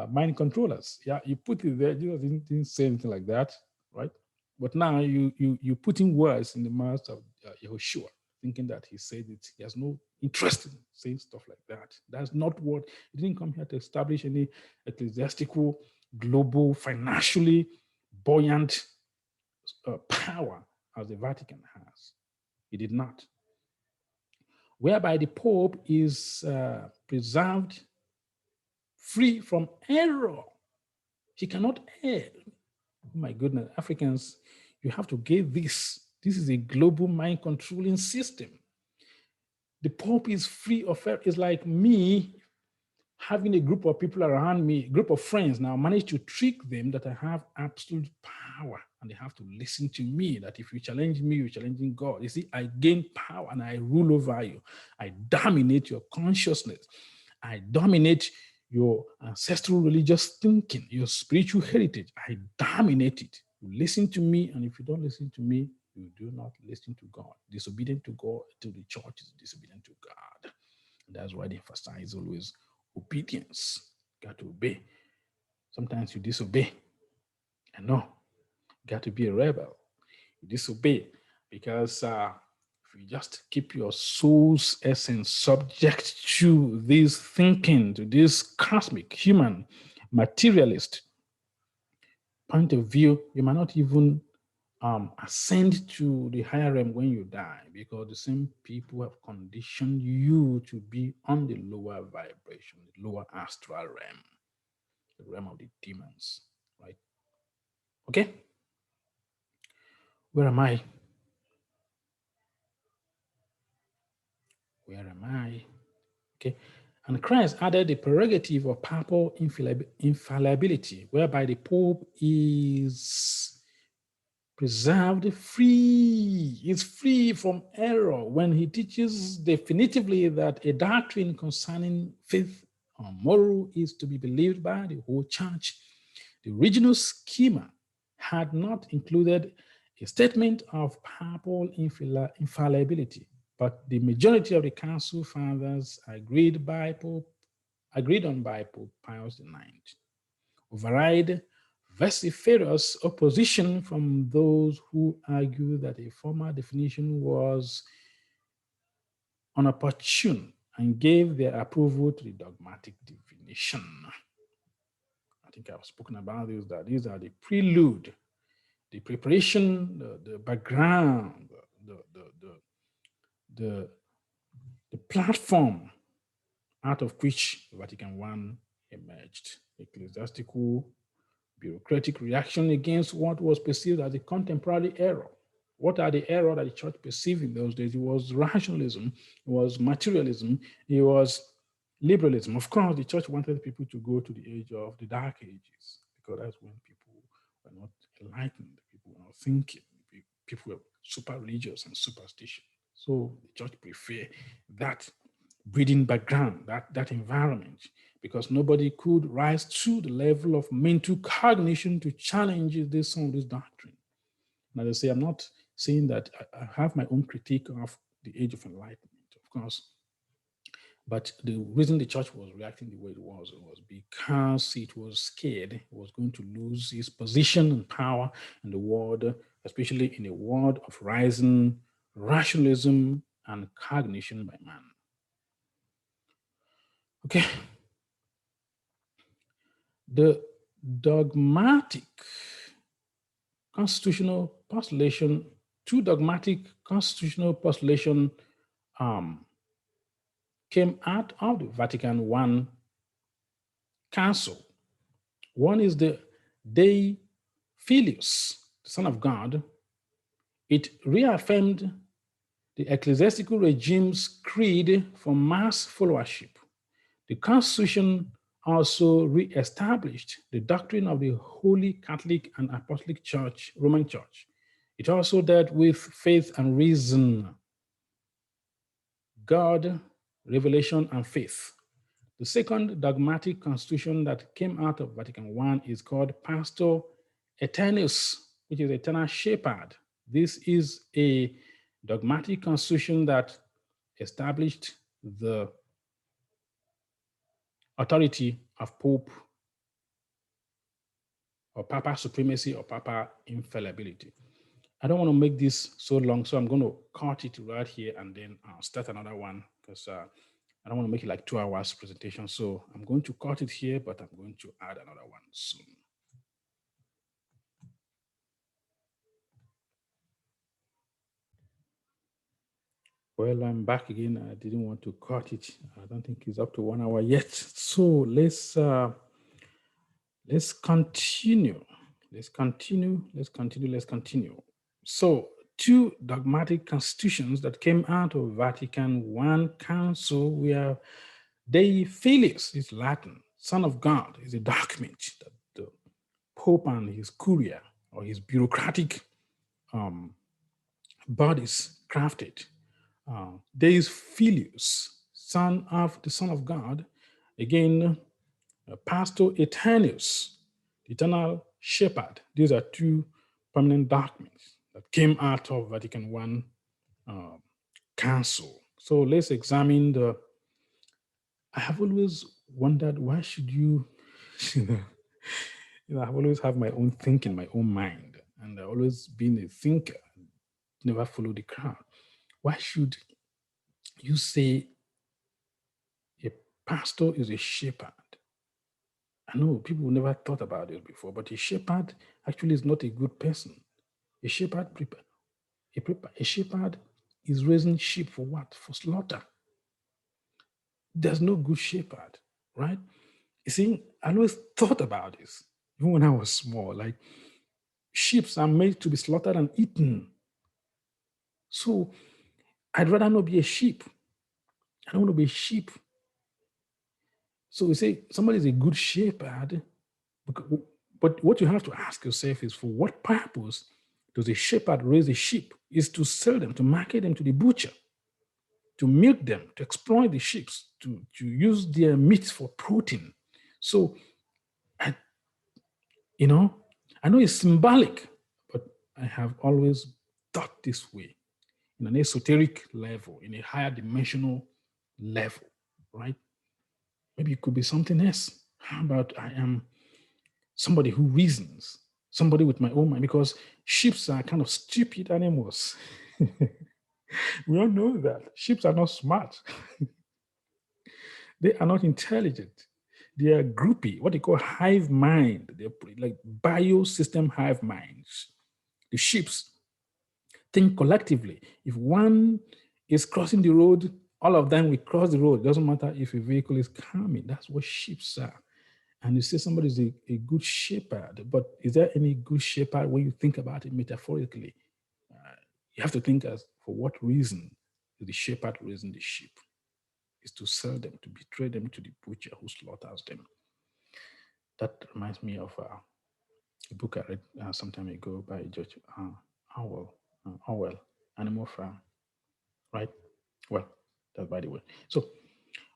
mind controllers. Yeah, you put it there. Jesus didn't say anything like that, right? But now you putting words in the mouth of Yehoshua, thinking that he said it. He has no interest in saying stuff like that. That's not what, he didn't come here to establish any ecclesiastical, global, financially buoyant power as the Vatican has. He did not. Whereby the Pope is preserved free from error. He cannot err. Oh my goodness, Africans, you have to get this. This is a global mind controlling system. The Pope is free of error. It's like me having a group of people around me, a group of friends now, manage to trick them that I have absolute power and they have to listen to me, that if you challenge me, you're challenging God. You see, I gain power and I rule over you. I dominate your consciousness. I dominate your ancestral religious thinking, your spiritual heritage. I dominate it. You listen to me, and if you don't listen to me, you do not listen to God. Disobedient to God, to the church is disobedient to God. That's why they emphasize always obedience. Got to obey. Sometimes you disobey. I know. Got to be a rebel. You disobey because if you just keep your soul's essence subject to this thinking, to this cosmic, human, materialist point of view, you might not even ascend to the higher realm when you die, because the same people have conditioned you to be on the lower vibration, the lower astral realm, the realm of the demons, right? Okay, where am I? Where am I? Okay, and Christ added the prerogative of papal infallibility, whereby the Pope is preserved free, is free from error when he teaches definitively that a doctrine concerning faith or moral is to be believed by the whole church. The original schema had not included a statement of papal infallibility, but the majority of the council fathers agreed on by Pope Pius IX. Override vociferous opposition from those who argue that a former definition was inopportune and gave their approval to the dogmatic definition. I think I've spoken about this, that these are the prelude, the preparation, the background, the, the platform out of which Vatican I emerged. Ecclesiastical bureaucratic reaction against what was perceived as a contemporary error. What are the errors that the church perceived in those days? It was rationalism, it was materialism, it was liberalism. Of course, the church wanted people to go to the age of the Dark Ages, because that's when people were not enlightened, people were not thinking, people were super religious and superstitious. So the church preferred that breeding background, that environment, because nobody could rise to the level of mental cognition to challenge some of this doctrine. And as I say, I'm not saying that I have my own critique of the age of enlightenment, of course, but the reason the church was reacting the way it was because it was scared it was going to lose its position and power in the world, especially in a world of rising rationalism and cognition by man. Okay. The dogmatic constitutional postulation, two dogmatic constitutional postulation came out of the Vatican I Council. One is the Dei Filius, the Son of God. It reaffirmed the ecclesiastical regime's creed for mass followership. The Constitution also re-established the doctrine of the Holy Catholic and Apostolic Church, Roman Church. It also dealt with faith and reason, God, revelation, and faith. The second dogmatic constitution that came out of Vatican I is called Pastor Eternus, which is eternal shepherd. This is a dogmatic constitution that established the authority of Pope or Papa supremacy or Papa infallibility. I don't want to make this so long, so I'm going to cut it right here and then I'll start another one, because I don't want to make it like 2 hours presentation. So I'm going to cut it here, but I'm going to add another one soon. Well, I'm back again. I didn't want to cut it. I don't think it's up to 1 hour yet. So let's continue. Let's continue. So two dogmatic constitutions that came out of Vatican I Council were Dei Filius is Latin. Son of God is a document that the Pope and his curia or his bureaucratic bodies crafted. Deus Filius, the Son of God. Again, Pastor Eternus, the eternal shepherd. These are two permanent documents that came out of Vatican I Council. So let's examine I have always wondered why should you I've always have my own thinking, my own mind, and I've always been a thinker, never follow the crowd. Why should you say a pastor is a shepherd? I know people never thought about this before, but a shepherd actually is not a good person. A shepherd, a shepherd is raising sheep for what? For slaughter. There's no good shepherd, right? You see, I always thought about this, even when I was small. Like, sheep are made to be slaughtered and eaten. So I'd rather not be a sheep. I don't want to be a sheep. So we say somebody is a good shepherd, but what you have to ask yourself is, for what purpose does a shepherd raise a sheep? Is to sell them, to market them to the butcher, to milk them, to exploit the sheep, to use their meat for protein. So, I know it's symbolic, but I have always thought this way, in an esoteric level, in a higher dimensional level, right? Maybe it could be something else. How about I am somebody who reasons, somebody with my own mind, because sheep are kind of stupid animals. We all know that. Sheep are not smart. They are not intelligent. They are groupy, what they call hive mind. They're like biosystem hive minds. The sheep think collectively. If one is crossing the road, all of them will cross the road. It doesn't matter if a vehicle is coming. That's what sheep are. And you say somebody is a good shepherd, but is there any good shepherd when you think about it metaphorically? You have to think as, for what reason is the shepherd raising the sheep? Is to sell them, to betray them to the butcher who slaughters them. That reminds me of a book I read some time ago by George Orwell, Animal Farm, right? Well, that's by the way. So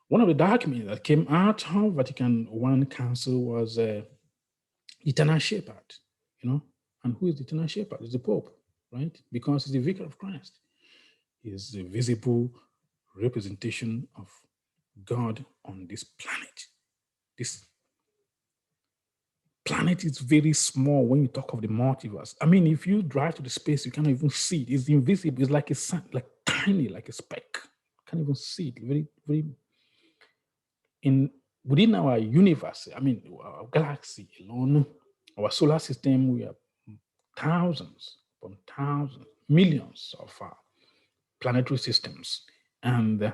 one of the documents that came out of Vatican I Council was eternal shepherd, And who is the eternal shepherd? It's the Pope, right? Because he's the vicar of Christ. He is the visible representation of God on this planet. This planet is very small when you talk of the multiverse. I mean, if you drive to the space, you cannot even see it. It's invisible. It's like a sun, like tiny, like a speck. You can't even see it. Very, very. Within our universe, I mean, our galaxy alone, our solar system, we have thousands upon thousands, millions of planetary systems, and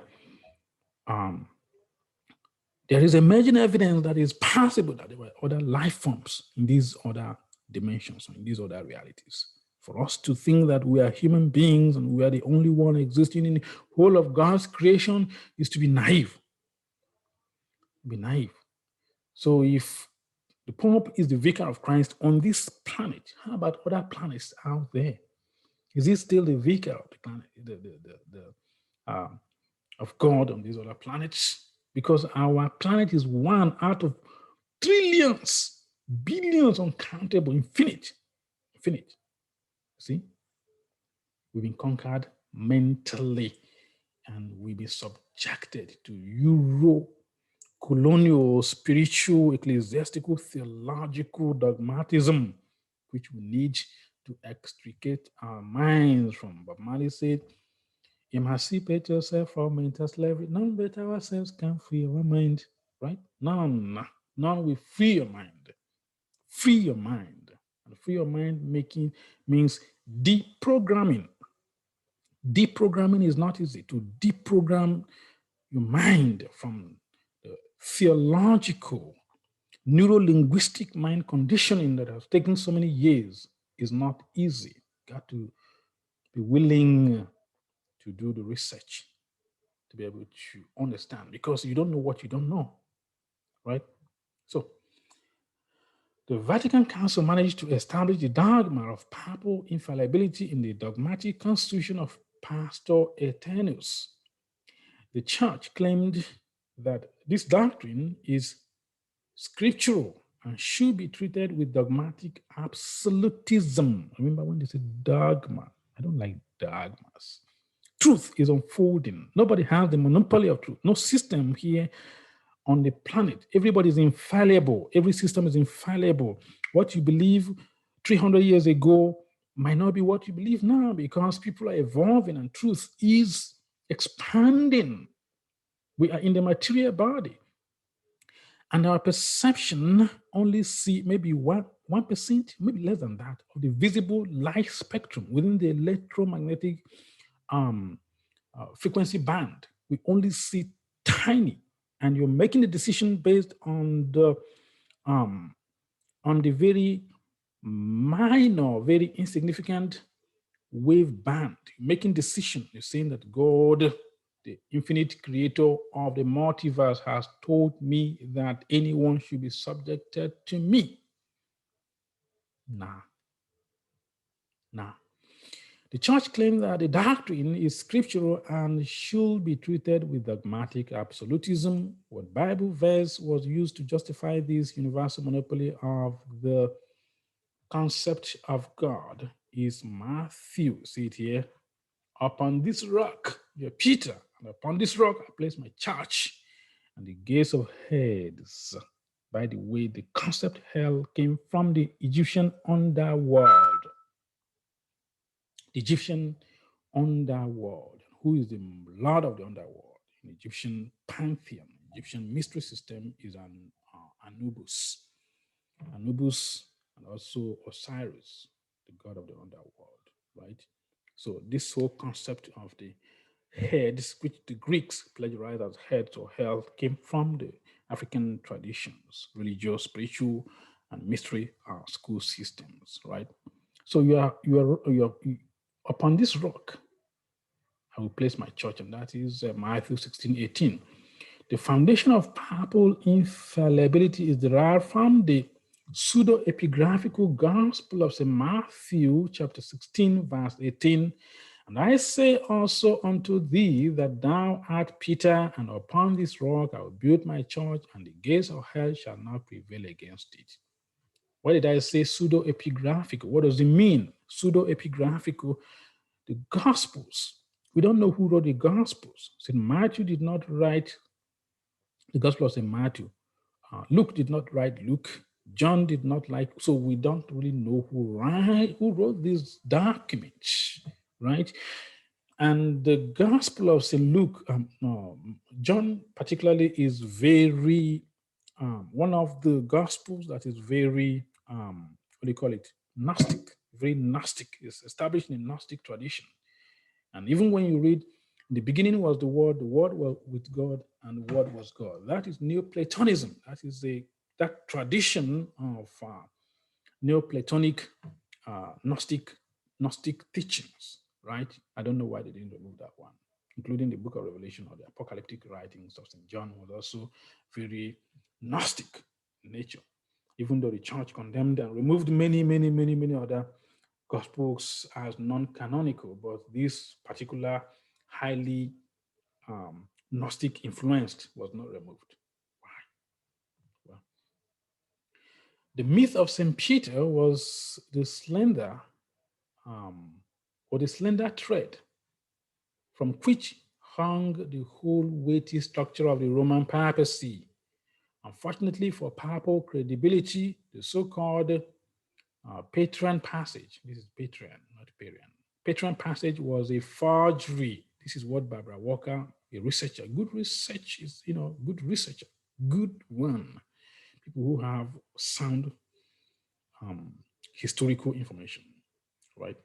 there is emerging evidence that it's possible that there were other life forms in these other dimensions, in these other realities. For us to think that we are human beings and we are the only one existing in the whole of God's creation is to be naive. Be naive. So if the Pope is the vicar of Christ on this planet, how about other planets out there? Is he still the vicar of the planet, of God on these other planets? Because our planet is one out of trillions, billions, uncountable, infinite. See, we've been conquered mentally, and we've been subjected to Euro-colonial, spiritual, ecclesiastical, theological dogmatism, which we need to extricate our minds from. But Mali said, emancipate yourself from mental slavery. None but ourselves can free our mind, right? None will free your mind. Free your mind. And free your mind means deprogramming. Deprogramming is not easy. To deprogram your mind from the theological, neuro-linguistic mind conditioning that has taken so many years is not easy. You got to be willing to do the research. to be able to understand, because you don't know what you don't know, right? So the Vatican Council managed to establish the dogma of papal infallibility in the dogmatic constitution of Pastor Eternus. The church claimed that this doctrine is scriptural and should be treated with dogmatic absolutism. Remember when they said dogma? I don't like dogmas. Truth is unfolding. Nobody has the monopoly of truth. No system here on the planet. Everybody is infallible. Every system is infallible. What you believe 300 years ago might not be what you believe now, because people are evolving and truth is expanding. We are in the material body, and our perception only see maybe 1%, maybe less than that, of the visible light spectrum within the electromagnetic frequency band. We only see tiny, and you're making a decision based on the very minor, very insignificant wave band. You're making decision. You're saying that God, the infinite creator of the multiverse, has told me that anyone should be subjected to me. Nah. The church claims that the doctrine is scriptural and should be treated with dogmatic absolutism. What Bible verse was used to justify this universal monopoly of the concept of God is Matthew. See it here. Upon this rock, you're Peter, and upon this rock I place my church, and the gates of Hades. By the way, the concept hell came from the Egyptian underworld. The Egyptian underworld. Who is the lord of the underworld? In Egyptian pantheon, Egyptian mystery system is an Anubis. Anubis and also Osiris, the god of the underworld, right? So this whole concept of the heads, which the Greeks plagiarized as heads or hell, came from the African traditions, religious, spiritual, and mystery school systems, right? So you are upon this rock, I will place my church, and that is Matthew 16:18. The foundation of papal infallibility is derived from the pseudo-epigraphical gospel of St. Matthew, chapter 16, verse 18. And I say also unto thee that thou art Peter, and upon this rock I will build my church, and the gates of hell shall not prevail against it. Why did I say pseudo-epigraphical? What does it mean? Pseudo-epigraphical, the Gospels. We don't know who wrote the Gospels. St. Matthew did not write the Gospel of St. Matthew. Luke did not write Luke. John did not like, so we don't really know who wrote these documents, right? And the Gospel of St. Luke, John particularly is very, one of the Gospels that is very, what do you call it? Gnostic, very Gnostic. It's established in Gnostic tradition. And even when you read, in the beginning was the Word was with God, and the Word was God. That is Neoplatonism. That is that tradition of Neoplatonic Gnostic teachings, right? I don't know why they didn't remove that one, including the book of Revelation or the apocalyptic writings of St. John was also very Gnostic in nature, even though the church condemned and removed many other Gospels as non-canonical, but this particular highly Gnostic influenced was not removed. Why? Well, the myth of St. Peter was the slender or the slender thread from which hung the whole weighty structure of the Roman papacy. Unfortunately for papal credibility, the so-called Petrine passage, this is Petrine, not Perian. Petrine passage was a forgery. This is what Barbara Walker, a researcher, good research is, good researcher, good one. People who have sound historical information, right?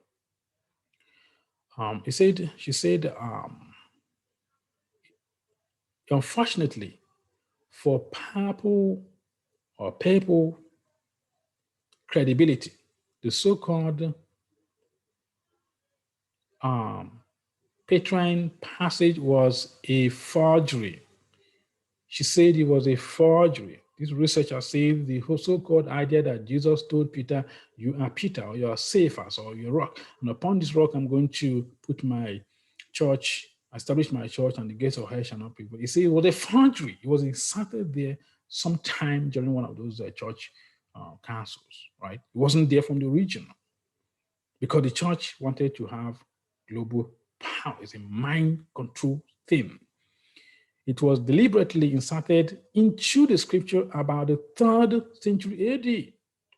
She said, unfortunately, for papal credibility, the so-called Petrine passage was a forgery. She said it was a forgery. This researcher said the so-called idea that Jesus told Peter, you are Peter, or you are Cephas, or you're rock. And upon this rock, I'm going to put my church, establish my church, and the gates of hell shall not prevail. He said it was a forgery. It was inserted there sometime during one of those church councils, right? It wasn't there from the original because the church wanted to have global power. It's a mind control thing. It was deliberately inserted into the scripture about the 3rd century AD,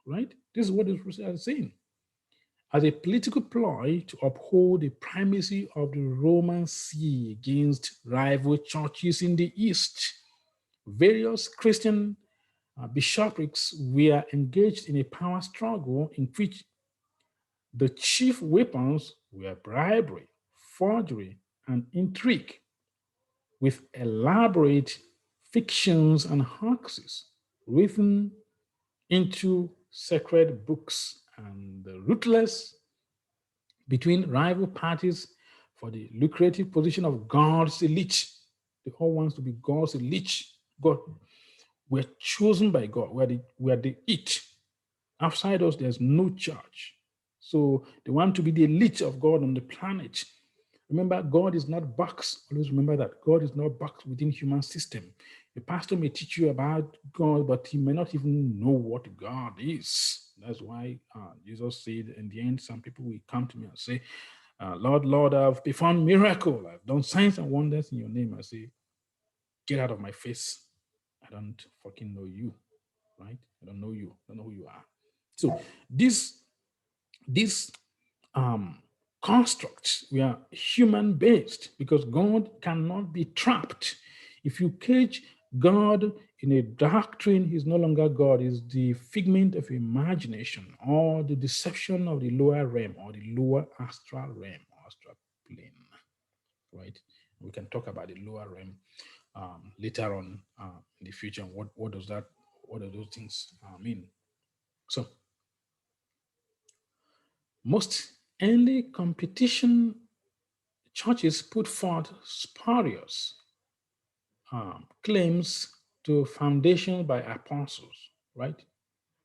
right? This is what the scripture is saying. As a political ploy to uphold the primacy of the Roman See against rival churches in the East, various Christian bishoprics were engaged in a power struggle in which the chief weapons were bribery, forgery, and intrigue, with elaborate fictions and hoaxes written into sacred books and the ruthless between rival parties for the lucrative position of God's elite. They all want to be God's elite. God, we're chosen by God. We're the it. Outside us, there's no church. So they want to be the elite of God on the planet. Remember, God is not boxed. Always remember that God is not boxed within human system. A pastor may teach you about God, but he may not even know what God is. That's why Jesus said in the end, some people will come to me and say, Lord, Lord, I've performed miracle. I've done signs and wonders in your name. I say, get out of my face. I don't fucking know you, right? I don't know you. I don't know who you are. So this constructs, we are human based because God cannot be trapped. If you cage God in a doctrine, he's no longer God, is the figment of imagination or the deception of the lower realm or the lower astral realm or astral plane, right? We can talk about the lower realm later on in the future. What does that, what do those things mean? So most early competition churches put forth spurious claims to foundation by apostles, right?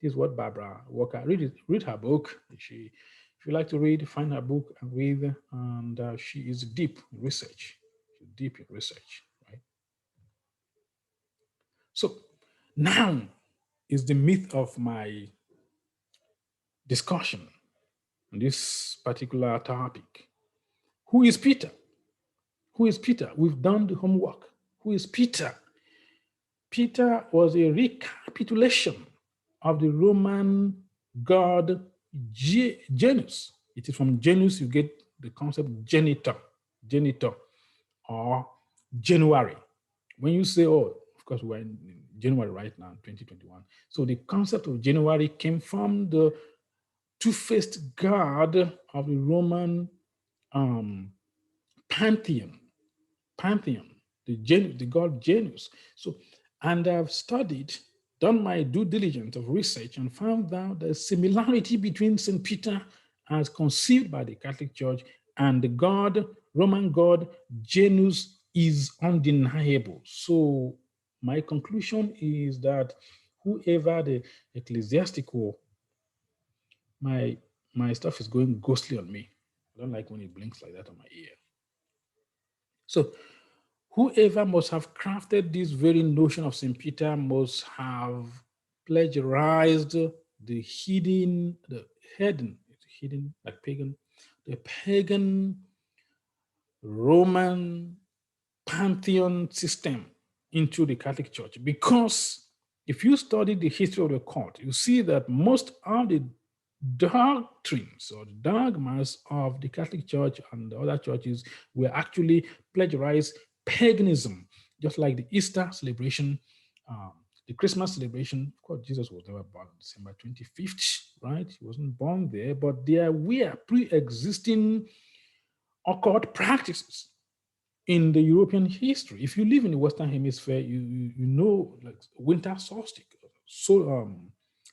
This is what Barbara Walker, read her book. If you like to read, find her book and read, and she is deep in research. She's deep in research, right? So now is the myth of my discussion on this particular topic. Who is Peter? Who is Peter? We've done the homework. Who is Peter? Peter was a recapitulation of the Roman god Janus. It is from Janus you get the concept genitor, or January. When you say, oh, of course, we're in January right now, 2021. So the concept of January came from the two-faced god of the Roman pantheon, the god Janus. So, and I've studied, done my due diligence of research, and found out the similarity between St. Peter as conceived by the Catholic Church and the god, Roman god Janus is undeniable. So my conclusion is that whoever the ecclesiastical, my my stuff is going ghostly on me. I don't like when it blinks like that on my ear. So whoever must have crafted this very notion of St. Peter must have plagiarized hidden, like pagan, the pagan Roman pantheon system into the Catholic Church. Because if you study the history of the court, you see that most of the doctrines or the dogmas of the Catholic Church and the other churches were actually plagiarized paganism, just like the Easter celebration, um, the Christmas celebration. Of course, Jesus was never born on December 25th, right? He wasn't born there, but there were pre-existing occult practices in the European history. If you live in the Western Hemisphere, you know, like winter solstice, so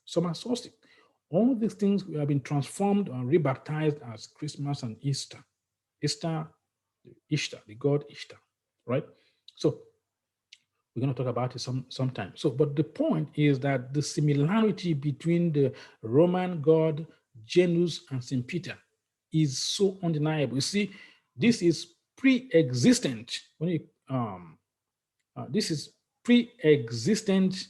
summer solstice. All these things have been transformed and rebaptized as Christmas and Easter. Easter Ishtar, the god Ishtar, right? So we're going to talk about it sometime. So, but the point is that the similarity between the Roman god Janus and St. Peter is so undeniable. You see, this is pre-existent when you this is pre-existent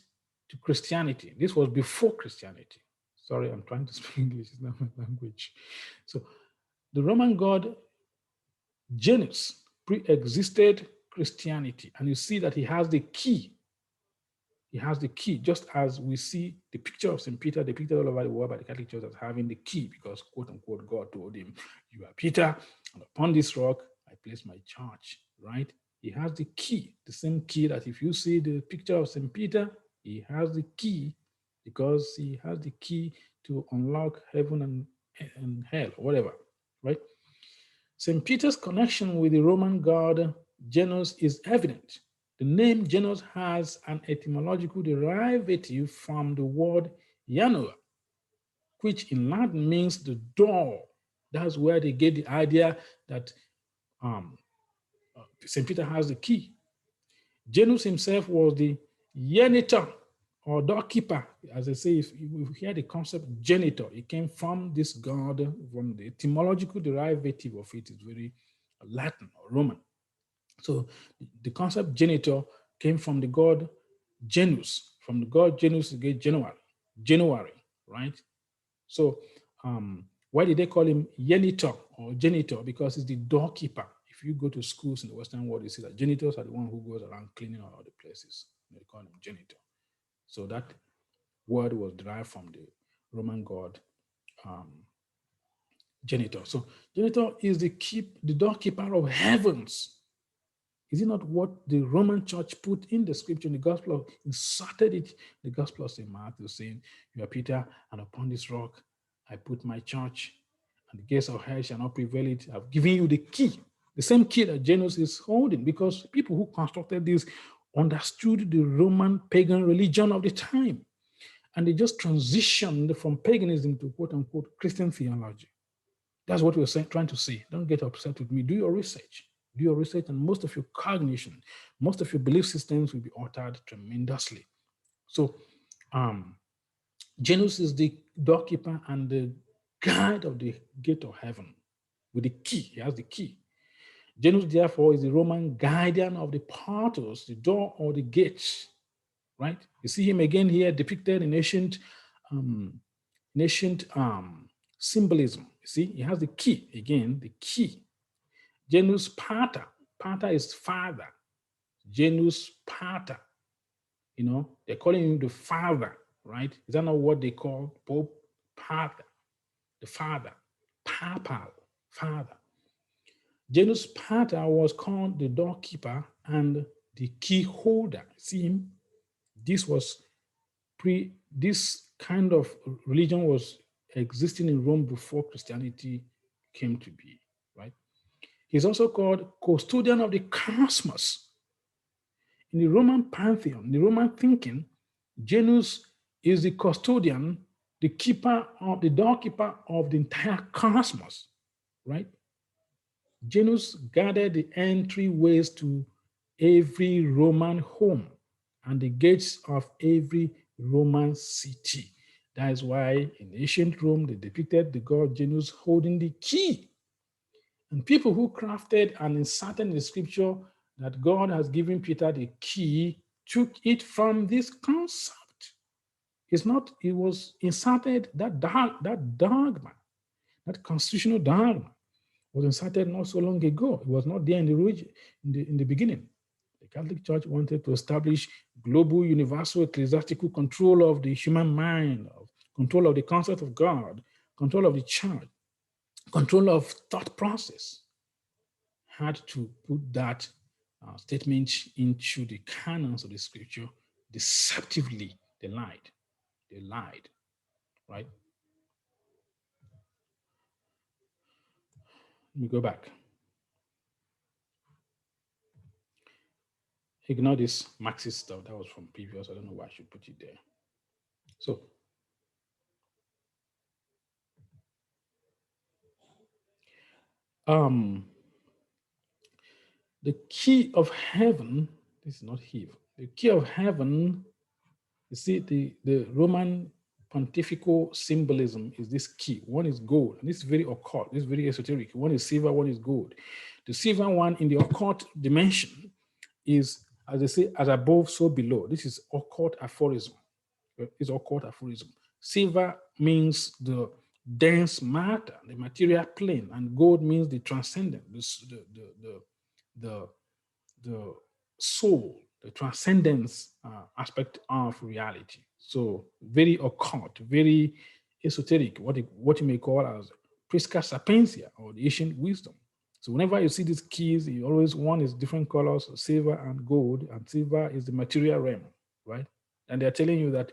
to Christianity. This was before Christianity. Sorry, I'm trying to speak English, it's not my language. So the Roman god Janus pre-existed Christianity, and you see that he has the key. He has the key, just as we see the picture of St. Peter, the picture all over the world by the Catholic Church as having the key, because quote unquote God told him, "You are Peter, and upon this rock I place my church." Right? He has the key, the same key that if you see the picture of St. Peter, he has the key because he has the key to unlock heaven and hell, or whatever. Right? St. Peter's connection with the Roman god Janus is evident. The name Janus has an etymological derivative from the word Janua, which in Latin means the door. That's where they get the idea that St. Peter has the key. Janus himself was the janitor or doorkeeper. As I say, if you hear the concept janitor, it came from this god, from the etymological derivative of it is very Latin or Roman. So the concept janitor came from the god Janus. From the god Janus, you get January, right? So why did they call him janitor or janitor? Because it's the doorkeeper. If you go to schools in the Western world, you see that janitors are the one who goes around cleaning all the places. They call him janitor. So that word was derived from the Roman god um, janitor. So janitor is the doorkeeper of heavens. Is it not what the Roman church put in the scripture in the gospel, inserted it in the gospel of St. Matthew, saying, "You are Peter, and upon this rock I put my church, and the gates of hell shall not prevail it. I've given you the key," the same key that Janus is holding, because people who constructed this understood the Roman pagan religion of the time. And they just transitioned from paganism to quote unquote Christian theology. That's what we're trying to say. Don't get upset with me. Do your research. Do your research, and most of your cognition, most of your belief systems will be altered tremendously. So, Janus is the doorkeeper and the guide of the gate of heaven with the key. He has the key. Janus, therefore, is the Roman guardian of the portals, the door or the gates, right? You see him again here depicted in um, symbolism. You see, he has the key, again, the key. Genus Pater. Pater is father. Genus Pater. You know, they're calling him the father, right? Is that not what they call Pope Pater? The father, papal father. Genus Pater was called the doorkeeper and the key holder. See him? This was this kind of religion was existing in Rome before Christianity came to be, right? He's also called custodian of the cosmos. In the Roman pantheon, the Roman thinking, Janus is the custodian, the keeper of the doorkeeper of the entire cosmos, right? Janus guarded the entryways to every Roman home and the gates of every Roman city. That is why in ancient Rome, they depicted the god Janus holding the key. And people who crafted and inserted in the scripture that God has given Peter the key took it from this concept. It's not, it was inserted, that dogma, that constitutional dogma was inserted not so long ago. It was not there in the origin, in the beginning. The Catholic Church wanted to establish global, universal, ecclesiastical control of the human mind, of control of the concept of God, control of the church, control of thought process. Had to put that statement into the canons of the scripture deceptively. They lied. They lied, right? Let me go back. Ignore this Marxist stuff. That was from previous. I don't know why I should put it there. So, um, The key of heaven, this is not Eve, the key of heaven, you see, the Roman pontifical symbolism is this key. One is gold, and this is very occult, this is very esoteric. One is silver, one is gold. The silver one in the occult dimension is, as they say, as above, so below. This is occult aphorism. It's occult aphorism. Silver means the dense matter, the material plane, and gold means the transcendent, the the soul, the transcendence aspect of reality. So very occult, very esoteric, what you may call as Prisca sapientia, or the ancient wisdom. So whenever you see these keys, you always, one is different colors, silver and gold, and silver is the material realm, right? And they're telling you that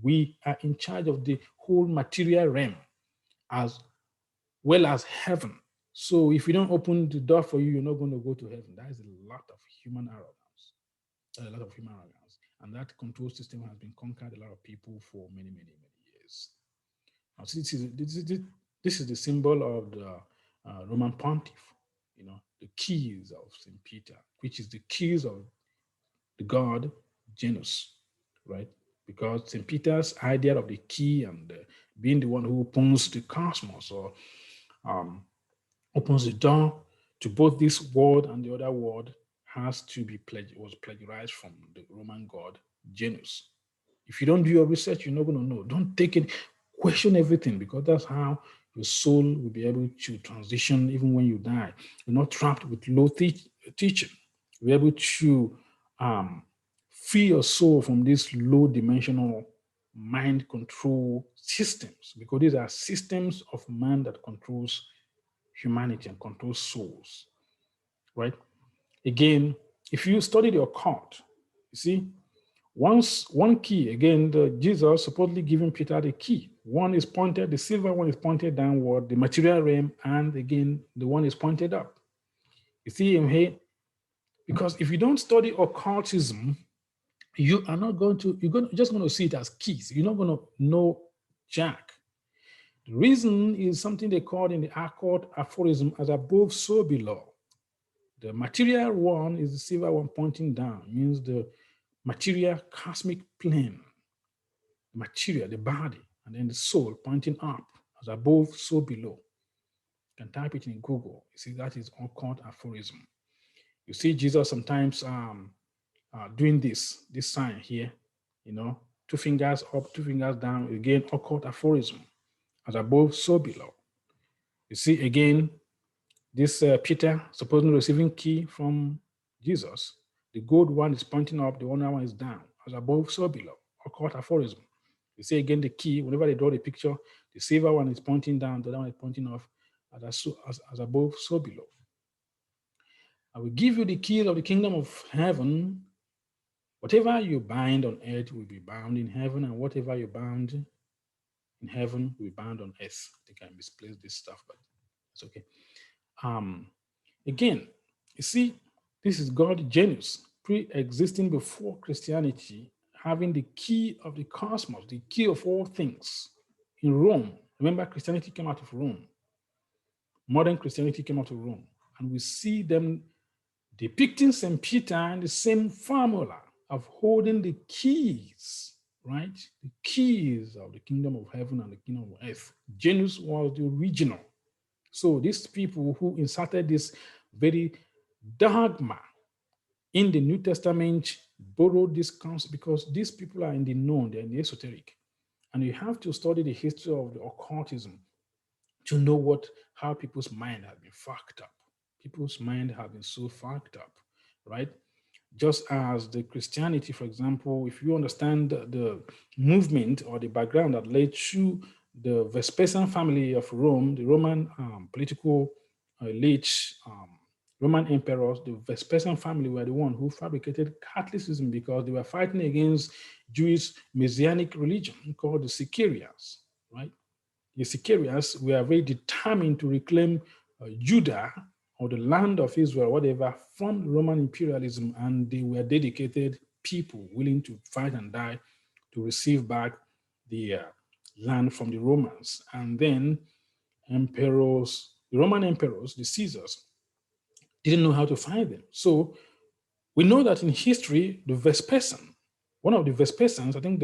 we are in charge of the whole material realm as well as heaven. So if we don't open the door for you, you're not going to go to heaven. That is a lot of human arrogance. A lot of human arrogance. And that control system has been conquered a lot of people for many, many, many years. Now, so this is the symbol of the Roman pontiff, the keys of St. Peter, which is the keys of the god Janus, right? Because St. Peter's idea of the key and being the one who opens the cosmos, or um, opens the door to both this world and the other world, has to be was plagiarized from the Roman god Janus. If you don't do your research, you're not going to know. Don't take it, question everything, because that's how your soul will be able to transition even when you die. You're not trapped with low teaching. You're able to free your soul from these low dimensional mind control systems, because these are systems of man that controls humanity and controls souls, right? Again, if you study the occult, you see, once one key, again, Jesus supposedly giving Peter the key. One is pointed, the silver one is pointed downward, the material realm, and again, the one is pointed up. You see him here? Because if you don't study occultism, you are not going to, just going to see it as keys. You're not going to know jack. The reason is something they call in the occult aphorism as above, so below. The material one is the silver one pointing down, means the material cosmic plane, material, the body, and then the soul pointing up, as above, so below. You can type it in Google. You see, that is occult aphorism. You see Jesus sometimes doing this sign here, two fingers up, two fingers down, again, occult aphorism, as above, so below. You see, again, this Peter supposedly receiving key from Jesus. The gold one is pointing up, the other one is down, as above, so below, occult aphorism. You see again the key, whenever they draw the picture, the silver one is pointing down, the other one is pointing off, as above, so below. I will give you the keys of the kingdom of heaven. Whatever you bind on earth will be bound in heaven, and whatever you bound in heaven will be bound on earth. I think I misplaced this stuff, but it's okay. Again, you see, this is God Janus, pre-existing before Christianity, having the key of the cosmos, the key of all things. In Rome, remember, Christianity came out of Rome. Modern Christianity came out of Rome. And we see them depicting St. Peter in the same formula of holding the keys, right? The keys of the kingdom of heaven and the kingdom of earth. Janus was the original. So these people who inserted this very dogma in the New Testament borrowed this concept, because these people are in the known, they're in the esoteric. And you have to study the history of the occultism to know how people's mind has been fucked up. People's mind have been so fucked up, right? Just as the Christianity, for example, if you understand the movement or the background that led to the Vespasian family of Rome, the Roman political elites, Roman emperors, the Vespasian family were the one who fabricated Catholicism because they were fighting against Jewish Messianic religion called the Sicarians, right? The Sicarians were very determined to reclaim Judah, or the land of Israel, whatever, from Roman imperialism, and they were dedicated people willing to fight and die to receive back the land from the Romans. And then emperors, the Roman emperors, the Caesars, didn't know how to find them. So we know that in history, the Vespasian, one of the Vespasians, I think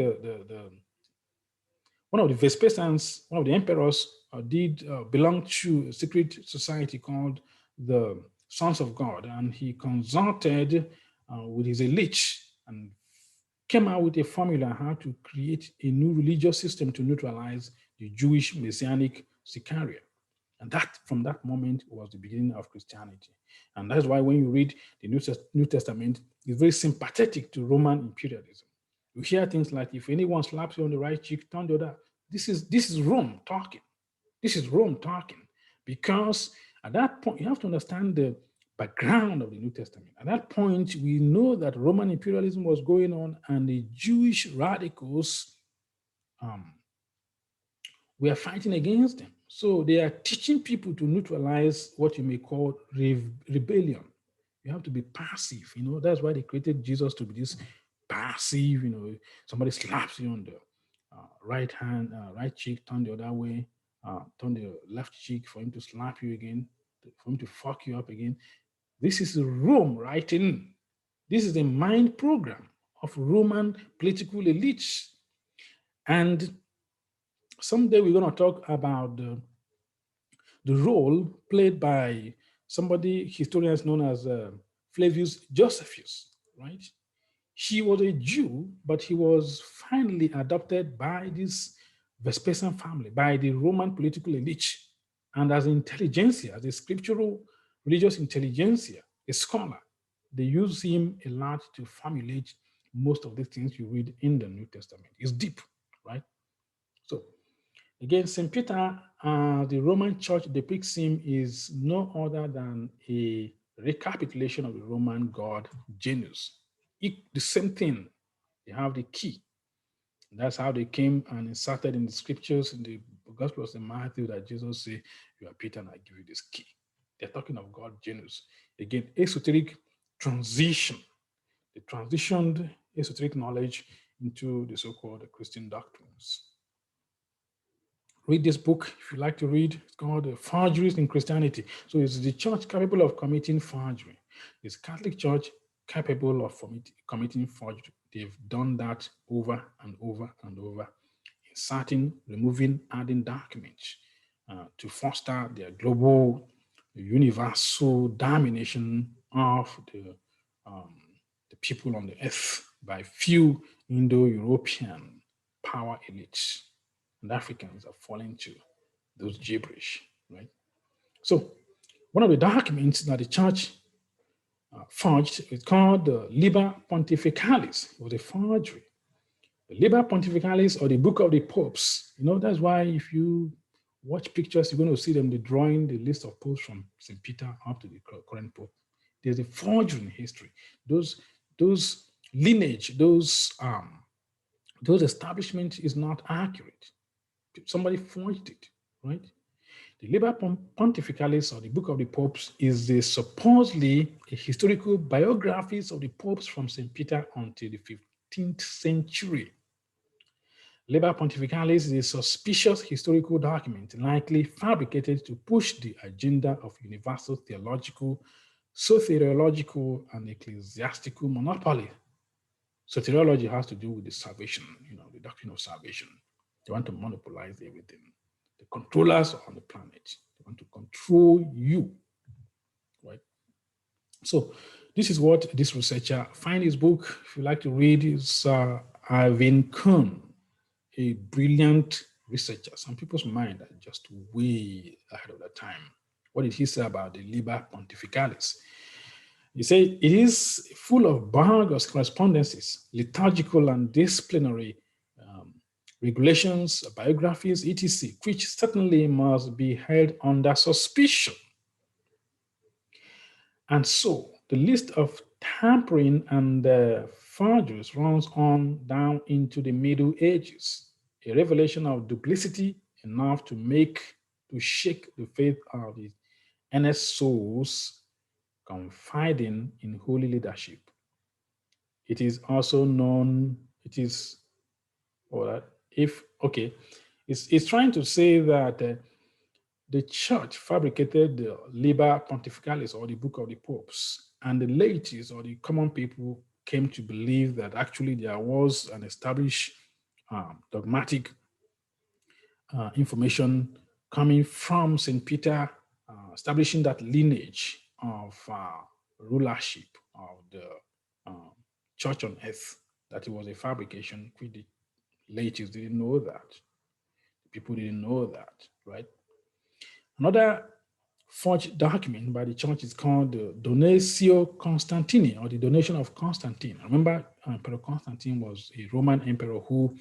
one of the Vespasians, one of the emperors, did belong to a secret society called the Sons of God, and he consulted with his elite and came out with a formula how to create a new religious system to neutralize the Jewish messianic Sicaria. And that, from that moment, was the beginning of Christianity. And that's why when you read the New Testament, it's very sympathetic to Roman imperialism. You hear things like, if anyone slaps you on the right cheek, turn the other. This is Rome talking. This is Rome talking. Because at that point, you have to understand the background of the New Testament. At that point, we know that Roman imperialism was going on, and the Jewish radicals we are fighting against them. So they are teaching people to neutralize what you may call rebellion. You have to be passive. That's why they created Jesus to be this passive. Somebody slaps you on the right hand, right cheek, turn the other way, turn the left cheek for him to slap you again, for him to fuck you up again. This is Rome writing. This is the mind program of Roman political elites. And someday we're going to talk about the role played by somebody historians known as Flavius Josephus, right? He was a Jew, but he was finally adopted by this Vespasian family, by the Roman political elite. And as intelligentsia, as a scriptural religious intelligentsia, a scholar, they use him a lot to formulate most of the things you read in the New Testament. It's deep, right? So again, St. Peter, the Roman church depicts him is no other than a recapitulation of the Roman god Janus. The same thing, they have the key. That's how they came and inserted in the scriptures in the Gospel of St. Matthew that Jesus said, "You are Peter, and I give you this key." They're talking of God Janus. Again, esoteric transition. They transitioned esoteric knowledge into the so-called Christian doctrines. Read this book if you like to read. It's called Forgeries in Christianity. So it's the church capable of committing forgery. It's Catholic Church capable of committing forgery. They've done that over and over and over, inserting, removing, adding documents to foster their global, universal domination of the people on the earth by few Indo-European power elites. And Africans are falling to those gibberish, right? So one of the documents that the church forged is called the Liber Pontificalis. It was a forgery. The Liber Pontificalis, or the Book of the Popes. That's why if you watch pictures, you're going to see them, they're drawing the list of popes from St. Peter up to the current pope. There's a forgery in history. Those lineage, those establishments is not accurate. Somebody forged it, right? The Liber Pontificalis, or the Book of the Popes, is supposedly a historical biographies of the popes from St. Peter until the 15th century. Liber Pontificalis is a suspicious historical document, likely fabricated to push the agenda of universal theological, soteriological, and ecclesiastical monopoly. Soteriology has to do with the salvation, the doctrine of salvation. They want to monopolize everything. The controllers on the planet. They want to control you, right? So this is what this researcher, find his book, if you like to read, is Ivan Kuhn, a brilliant researcher. Some people's mind are just way ahead of their time. What did he say about the Liber Pontificalis? He said it is full of bogus correspondences, liturgical and disciplinary regulations, biographies, etc., which certainly must be held under suspicion. And so the list of tampering and forgeries runs on down into the Middle Ages, a revelation of duplicity enough to shake the faith of the earnest souls confiding in holy leadership. It is also known, it's trying to say that the church fabricated the Liber Pontificalis, or the Book of the Popes, and the laities, or the common people, came to believe that actually there was an established dogmatic information coming from St. Peter, establishing that lineage of rulership of the uh, church on earth, that it was a fabrication. The laities didn't know that. People didn't know that, right? Another forged document by the church is called the Donatio Constantini, or the donation of Constantine. Remember, Emperor Constantine was a Roman emperor who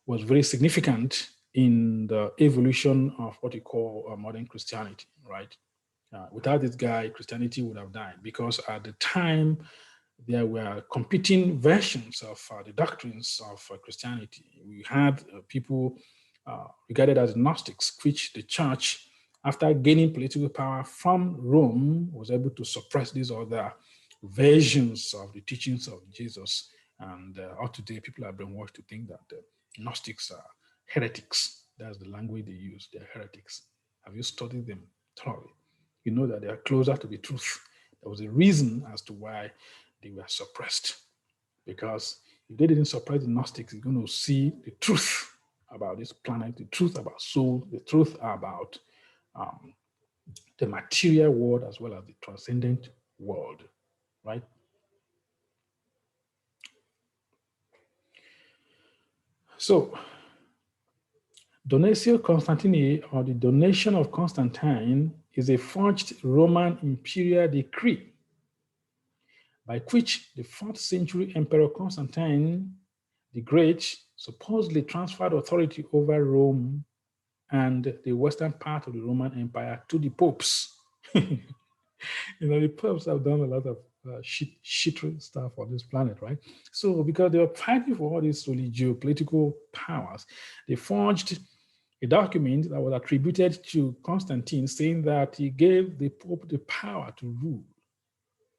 was very significant in the evolution of what we call modern Christianity, right? Without this guy, Christianity would have died, because at the time there were competing versions of the doctrines of Christianity. We had people regarded as Gnostics, which the church, after gaining political power from Rome, was able to suppress these other versions of the teachings of Jesus. And up today, people are brainwashed to think that Gnostics are heretics. That's the language they use. They're heretics. Have you studied them thoroughly? You know that they are closer to the truth. There was a reason as to why they were suppressed. Because if they didn't suppress the Gnostics, you're going to see the truth about this planet, the truth about soul, the truth about um, the material world as well as the transcendent world, right? So, Donatio Constantini, or the donation of Constantine, is a forged Roman imperial decree by which the 4th century Emperor Constantine the Great supposedly transferred authority over Rome and the western part of the Roman Empire to the popes. The popes have done a lot of shittery stuff on this planet, right? So because they were fighting for all these geopolitical powers, they forged a document that was attributed to Constantine, saying that he gave the Pope the power to rule.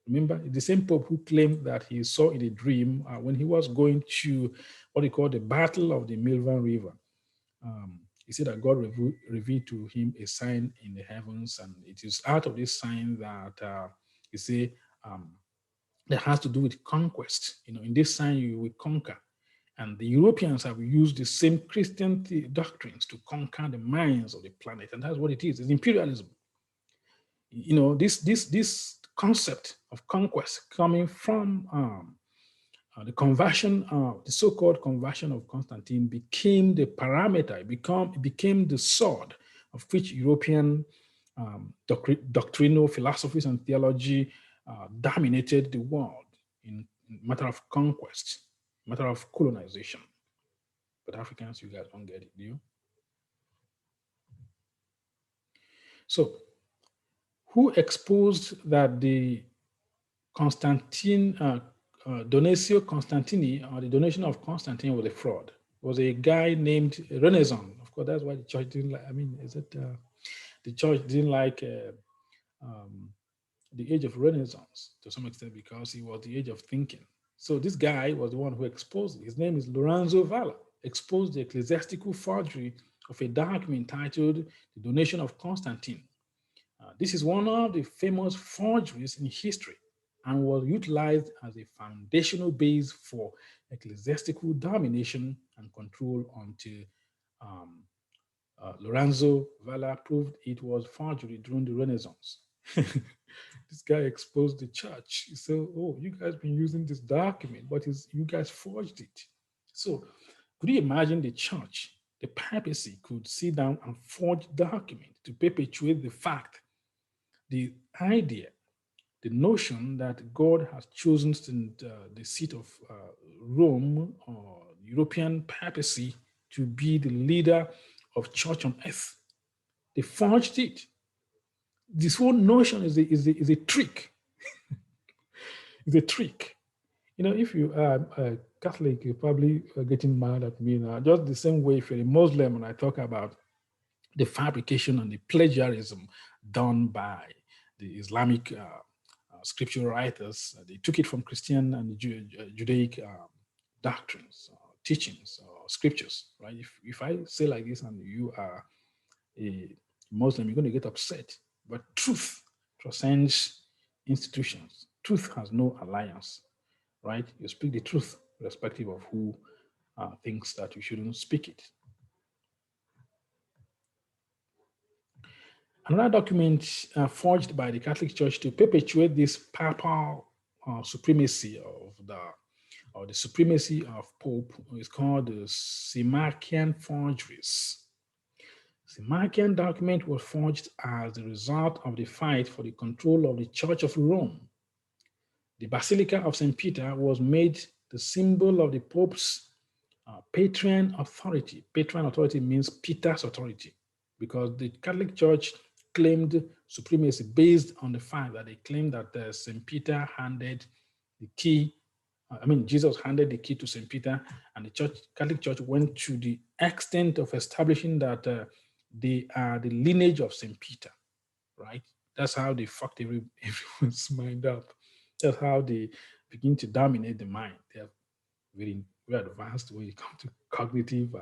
Remember, the same Pope who claimed that he saw in a dream when he was going to what he called the Battle of the Milvan River. He said that God revealed to him a sign in the heavens, and it is out of this sign that he said that has to do with conquest. In this sign you will conquer. And the Europeans have used the same Christian doctrines to conquer the minds of the planet, and that's what it is. It's imperialism. This concept of conquest coming from the conversion, the so-called conversion of Constantine became the parameter, it became the sword of which European doctrinal philosophies and theology dominated the world in matter of conquest, matter of colonization. But Africans, you guys don't get it, do you? So, who exposed that the Donatio Constantini, or the donation of Constantine, was a fraud? Was a guy named Renaissance. Of course, that's why the church didn't like. The church didn't like the age of Renaissance to some extent, because he was the age of thinking. So this guy was the one who exposed it. His name is Lorenzo Valla. Exposed the ecclesiastical forgery of a document titled "The Donation of Constantine." This is one of the famous forgeries in history, and was utilized as a foundational base for ecclesiastical domination and control until um, Lorenzo Valla proved it was forgery during the Renaissance. This guy exposed the church. He said, "Oh, you guys been using this document, but you guys forged it." So, could you imagine the church, the papacy, could sit down and forge document to perpetuate the fact, the idea, the notion that God has chosen the seat of Rome, or European papacy, to be the leader of church on earth? They forged it. This whole notion is a trick. It's a trick. If you are a Catholic, you're probably getting mad at me now. Just the same way, if you're a Muslim and I talk about the fabrication and the plagiarism done by the Islamic scripture writers, they took it from Christian and Judaic doctrines, teachings, scriptures, right? If I say like this and you are a Muslim, you're going to get upset. But truth transcends institutions. Truth has no alliance, right? You speak the truth, irrespective of who thinks that you shouldn't speak it. Another document forged by the Catholic Church to perpetuate this papal supremacy or the supremacy of Pope is called the Symachian Forgeries. Symachian document was forged as the result of the fight for the control of the Church of Rome. The Basilica of St. Peter was made the symbol of the Pope's Petrine authority. Petrine authority means Peter's authority, because the Catholic Church claimed supremacy based on the fact that they claimed that St. Peter handed the key. Jesus handed the key to St. Peter, and the Catholic Church went to the extent of establishing that they are the lineage of St. Peter, right? That's how they fucked everyone's mind up. That's how they begin to dominate the mind. They are very, very advanced when it comes to cognitive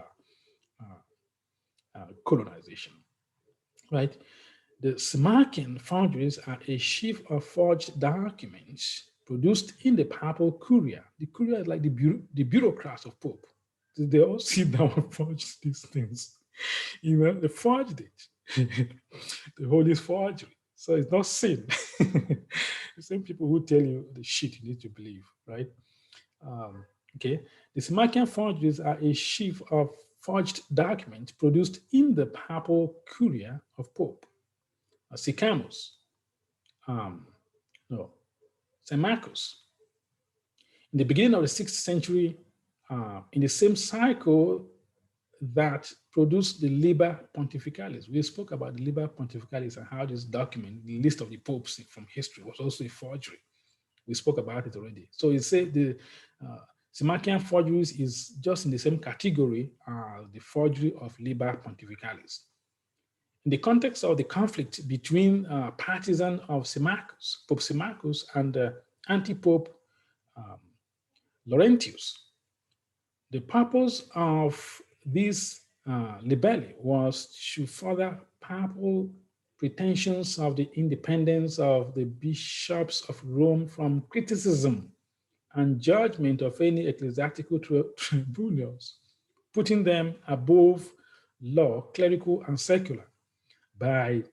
colonization, right? The Symachian forgeries are a sheaf of forged documents produced in the papal curia. The curia is like the bureaucrats of Pope. They all sit down and forge these things. They forged it. The Holy forgery. So it's not sin. The same people who tell you the shit you need to believe, right? Okay. The Symachian forgeries are a sheaf of forged documents produced in the papal curia of Pope. Sycamus, no, Symmachus. In the beginning of the 6th century, in the same cycle that produced the Liber Pontificalis. We spoke about the Liber Pontificalis and how this document, the list of the popes from history, was also a forgery. We spoke about it already. So it said the Symachian forgeries is just in the same category as the forgery of Liber Pontificalis. In the context of the conflict between partisans of Symmachus, Pope Symmachus, and anti-Pope Laurentius, the purpose of this libelli was to further papal pretensions of the independence of the bishops of Rome from criticism and judgment of any ecclesiastical tribunals, putting them above law, clerical and secular, by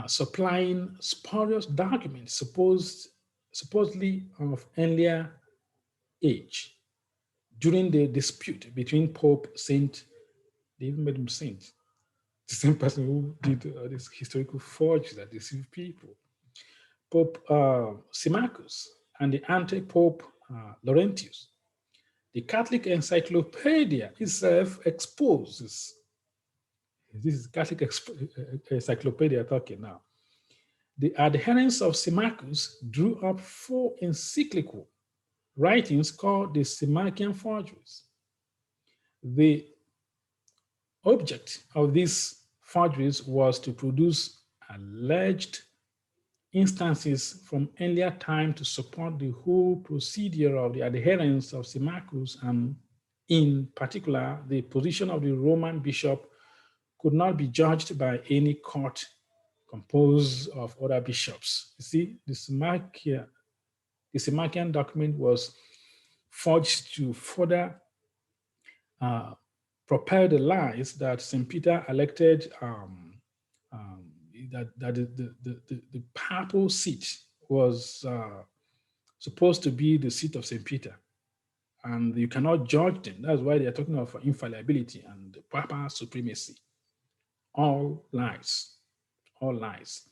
supplying spurious documents supposedly of earlier age during the dispute between Pope Saint, they even made him saint, the same person who did this historical forgery that deceived people, Pope Symmachus and the anti-Pope Laurentius. The Catholic Encyclopedia itself exposes, this is Catholic Encyclopedia talking now, the adherents of Symmachus drew up 4 encyclical writings called the Symachian Forgeries. The object of these forgeries was to produce alleged instances from earlier time to support the whole procedure of the adherents of Symmachus, and in particular, the position of the Roman bishop could not be judged by any court composed of other bishops. You see, the Symachian document was forged to further propel the lies that St. Peter elected, that the papal seat was supposed to be the seat of St. Peter. And you cannot judge them. That's why they're talking of infallibility and papal supremacy. All lies. All lies.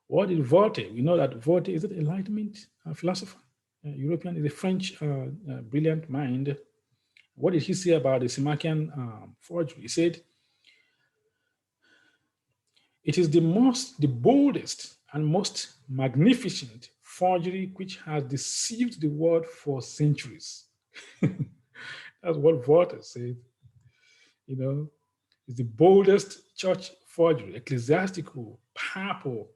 What is Voltaire? We know that Voltaire is an Enlightenment philosopher. European, is a French brilliant mind. What did he say about the Symachian forgery? He said, it is the boldest and most magnificent forgery which has deceived the world for centuries. That's what Voltaire said. It's the boldest church forgery, ecclesiastical, papal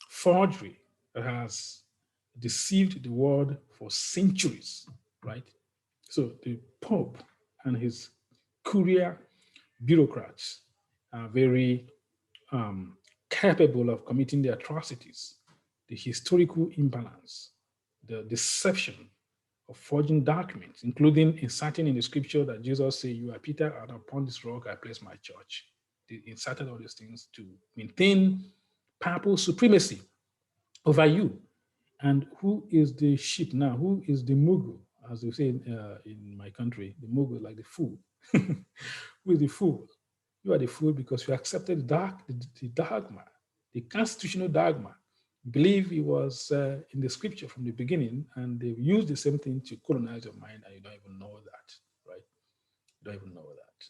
forgery that has deceived the world for centuries, right? So the Pope and his courier bureaucrats are very capable of committing the atrocities, the historical imbalance, the deception of forging documents, including inserting in the scripture that Jesus said, "You are Peter, and upon this rock I place my church." They inserted all these things to maintain papal supremacy over you. And who is the sheep now? Who is the mugu? As they say in my country, the mugu, like the fool. Who is the fool? You are the fool because you accepted the dogma, the constitutional dogma. Believe it was in the scripture from the beginning, and they've used the same thing to colonize your mind, and you don't even know that, right? You don't even know that.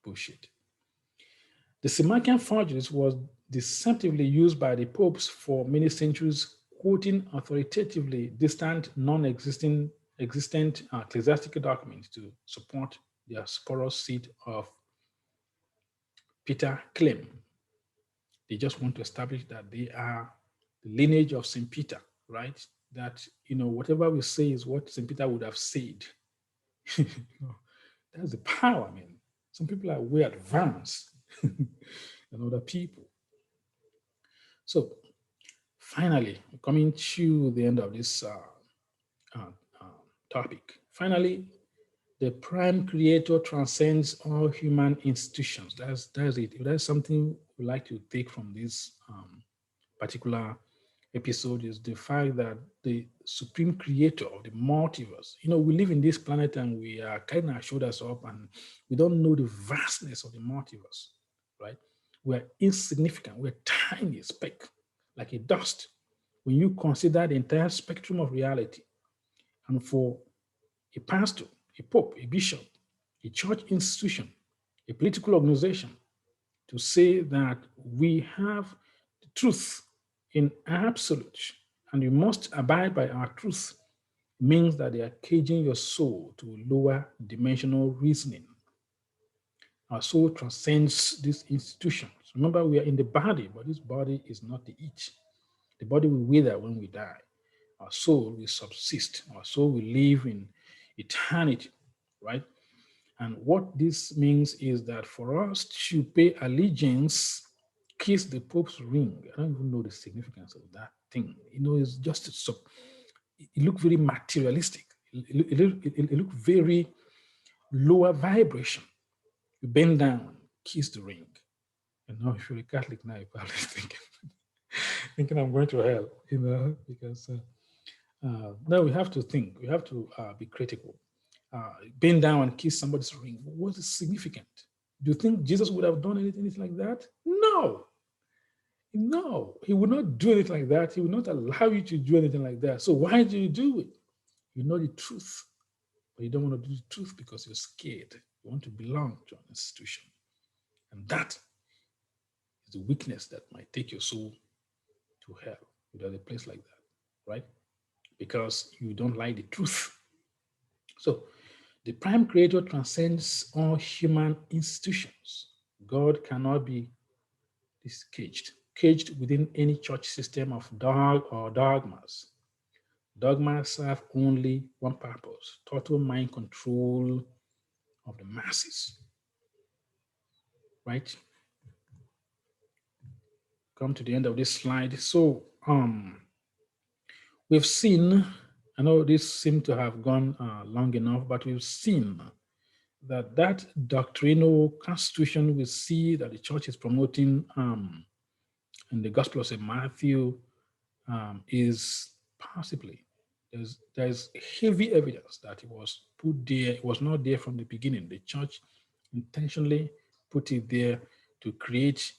Bullshit. The Samaritan forgeries was deceptively used by the popes for many centuries, quoting authoritatively distant, existent ecclesiastical documents to support their spurious seed of Peter claim. They just want to establish that they are the lineage of St. Peter, right? That, whatever we say is what St. Peter would have said. You know, that's the power, man. Some people are way advanced than other people. So, finally, coming to the end of this uh, uh, topic, finally, the prime creator transcends all human institutions. That's it. That's something we like to take from this particular episode is the fact that the supreme creator of the multiverse, we live in this planet and we are carrying our shoulders up and we don't know the vastness of the multiverse, right? We're insignificant, we're tiny speck, like a dust, when you consider the entire spectrum of reality. And for a pastor, a pope, a bishop, a church institution, a political organization to say that we have the truth in absolute and you must abide by our truth means that they are caging your soul to lower dimensional reasoning. Our soul transcends these institutions. Remember, we are in the body, but this body is not the it. The body will wither when we die. Our soul will subsist. Our soul will live in eternity, right? And what this means is that for us to pay allegiance, kiss the Pope's ring. I don't even know the significance of that thing. It's just so. It looked very materialistic. It looked very lower vibration. You bend down, kiss the ring. And now, if you're a Catholic now, you're probably thinking I'm going to hell, because no, we have to think. We have to be critical. Bend down and kiss somebody's ring. What is significant? Do you think Jesus would have done anything like that? No. No, he would not do anything like that. He would not allow you to do anything like that. So why do you do it? You know the truth, but you don't want to do the truth because you're scared. You want to belong to an institution. And that is the weakness that might take your soul to hell without a place like that, right? Because you don't like the truth. So the prime creator transcends all human institutions. God cannot be caged within any church system of dog or dogmas. Dogmas serve only one purpose: total mind control of the masses. Right? Come to the end of this slide. So we've seen, I know this seemed to have gone long enough, but we've seen that doctrinal constitution we see that the church is promoting in the Gospel of St. Matthew is possibly there's heavy evidence that it was put there. It was not there from the beginning. The church intentionally put it there to create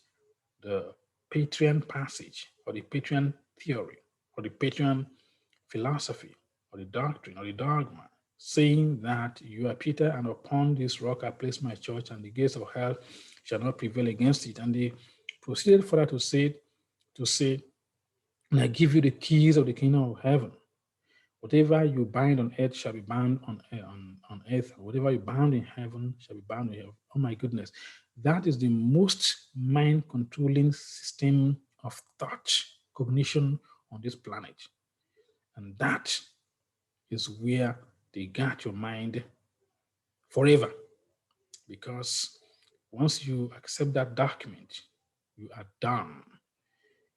the Petrine passage or the Petrine theory or the Petrine philosophy or the doctrine or the dogma, saying that you are Peter, and upon this rock I place my church, and the gates of hell shall not prevail against it. And they proceeded further to say, and I give you the keys of the kingdom of heaven. Whatever you bind on earth shall be bound on earth. Whatever you bound in heaven shall be bound in heaven. Oh my goodness. That is the most mind controlling system of thought, cognition on this planet. And that is where they got your mind forever. Because Once you accept that document, you are done.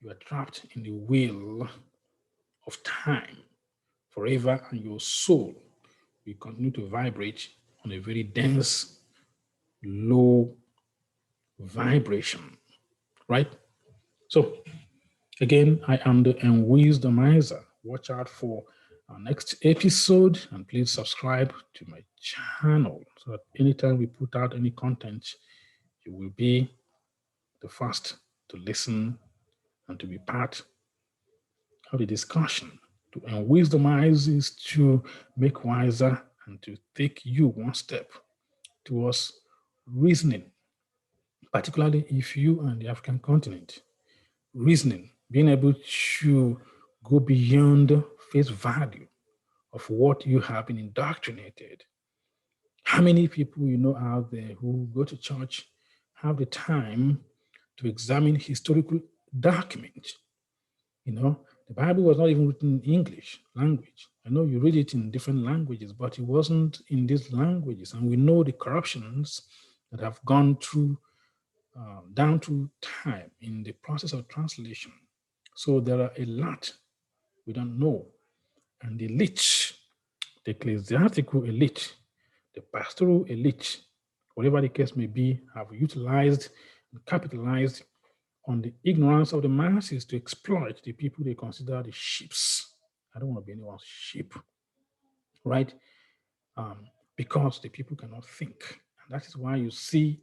You are trapped in the wheel of time forever, and your soul will continue to vibrate on a very dense, low vibration, right? So, again, I am the Wisdomizer. Watch out for our next episode and please subscribe to my channel so that anytime we put out any content, you will be the first to listen and to be part of the discussion. To unwisdomize is to make wiser and to take you one step towards reasoning, particularly if you are in the African continent. Reasoning, being able to go beyond face value of what you have been indoctrinated. How many people you know out there who go to church have the time to examine historical documents? You know, the Bible was not even written in English language. I know you read it in different languages, but it wasn't in these languages. And we know the corruptions that have gone through down through time in the process of translation. So there are a lot we don't know. And the elite, the ecclesiastical elite, the pastoral elite, whatever the case may be, have utilized and capitalized on the ignorance of the masses to exploit the people they consider the sheeps. I don't want to be anyone's sheep, right? Because the people cannot think. And that is why you see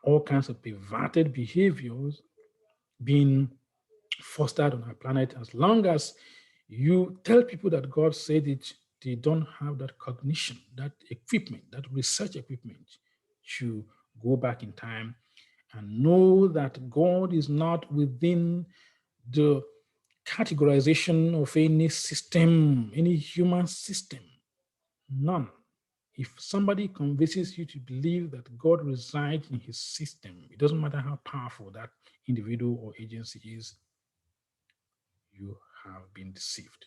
all kinds of perverted behaviors being fostered on our planet. As long as you tell people that God said it, they don't have that cognition, that equipment, that research equipment to go back in time and know that God is not within the categorization of any system, any human system. None. If somebody convinces you to believe that God resides in his system, it doesn't matter how powerful that individual or agency is, you have been deceived.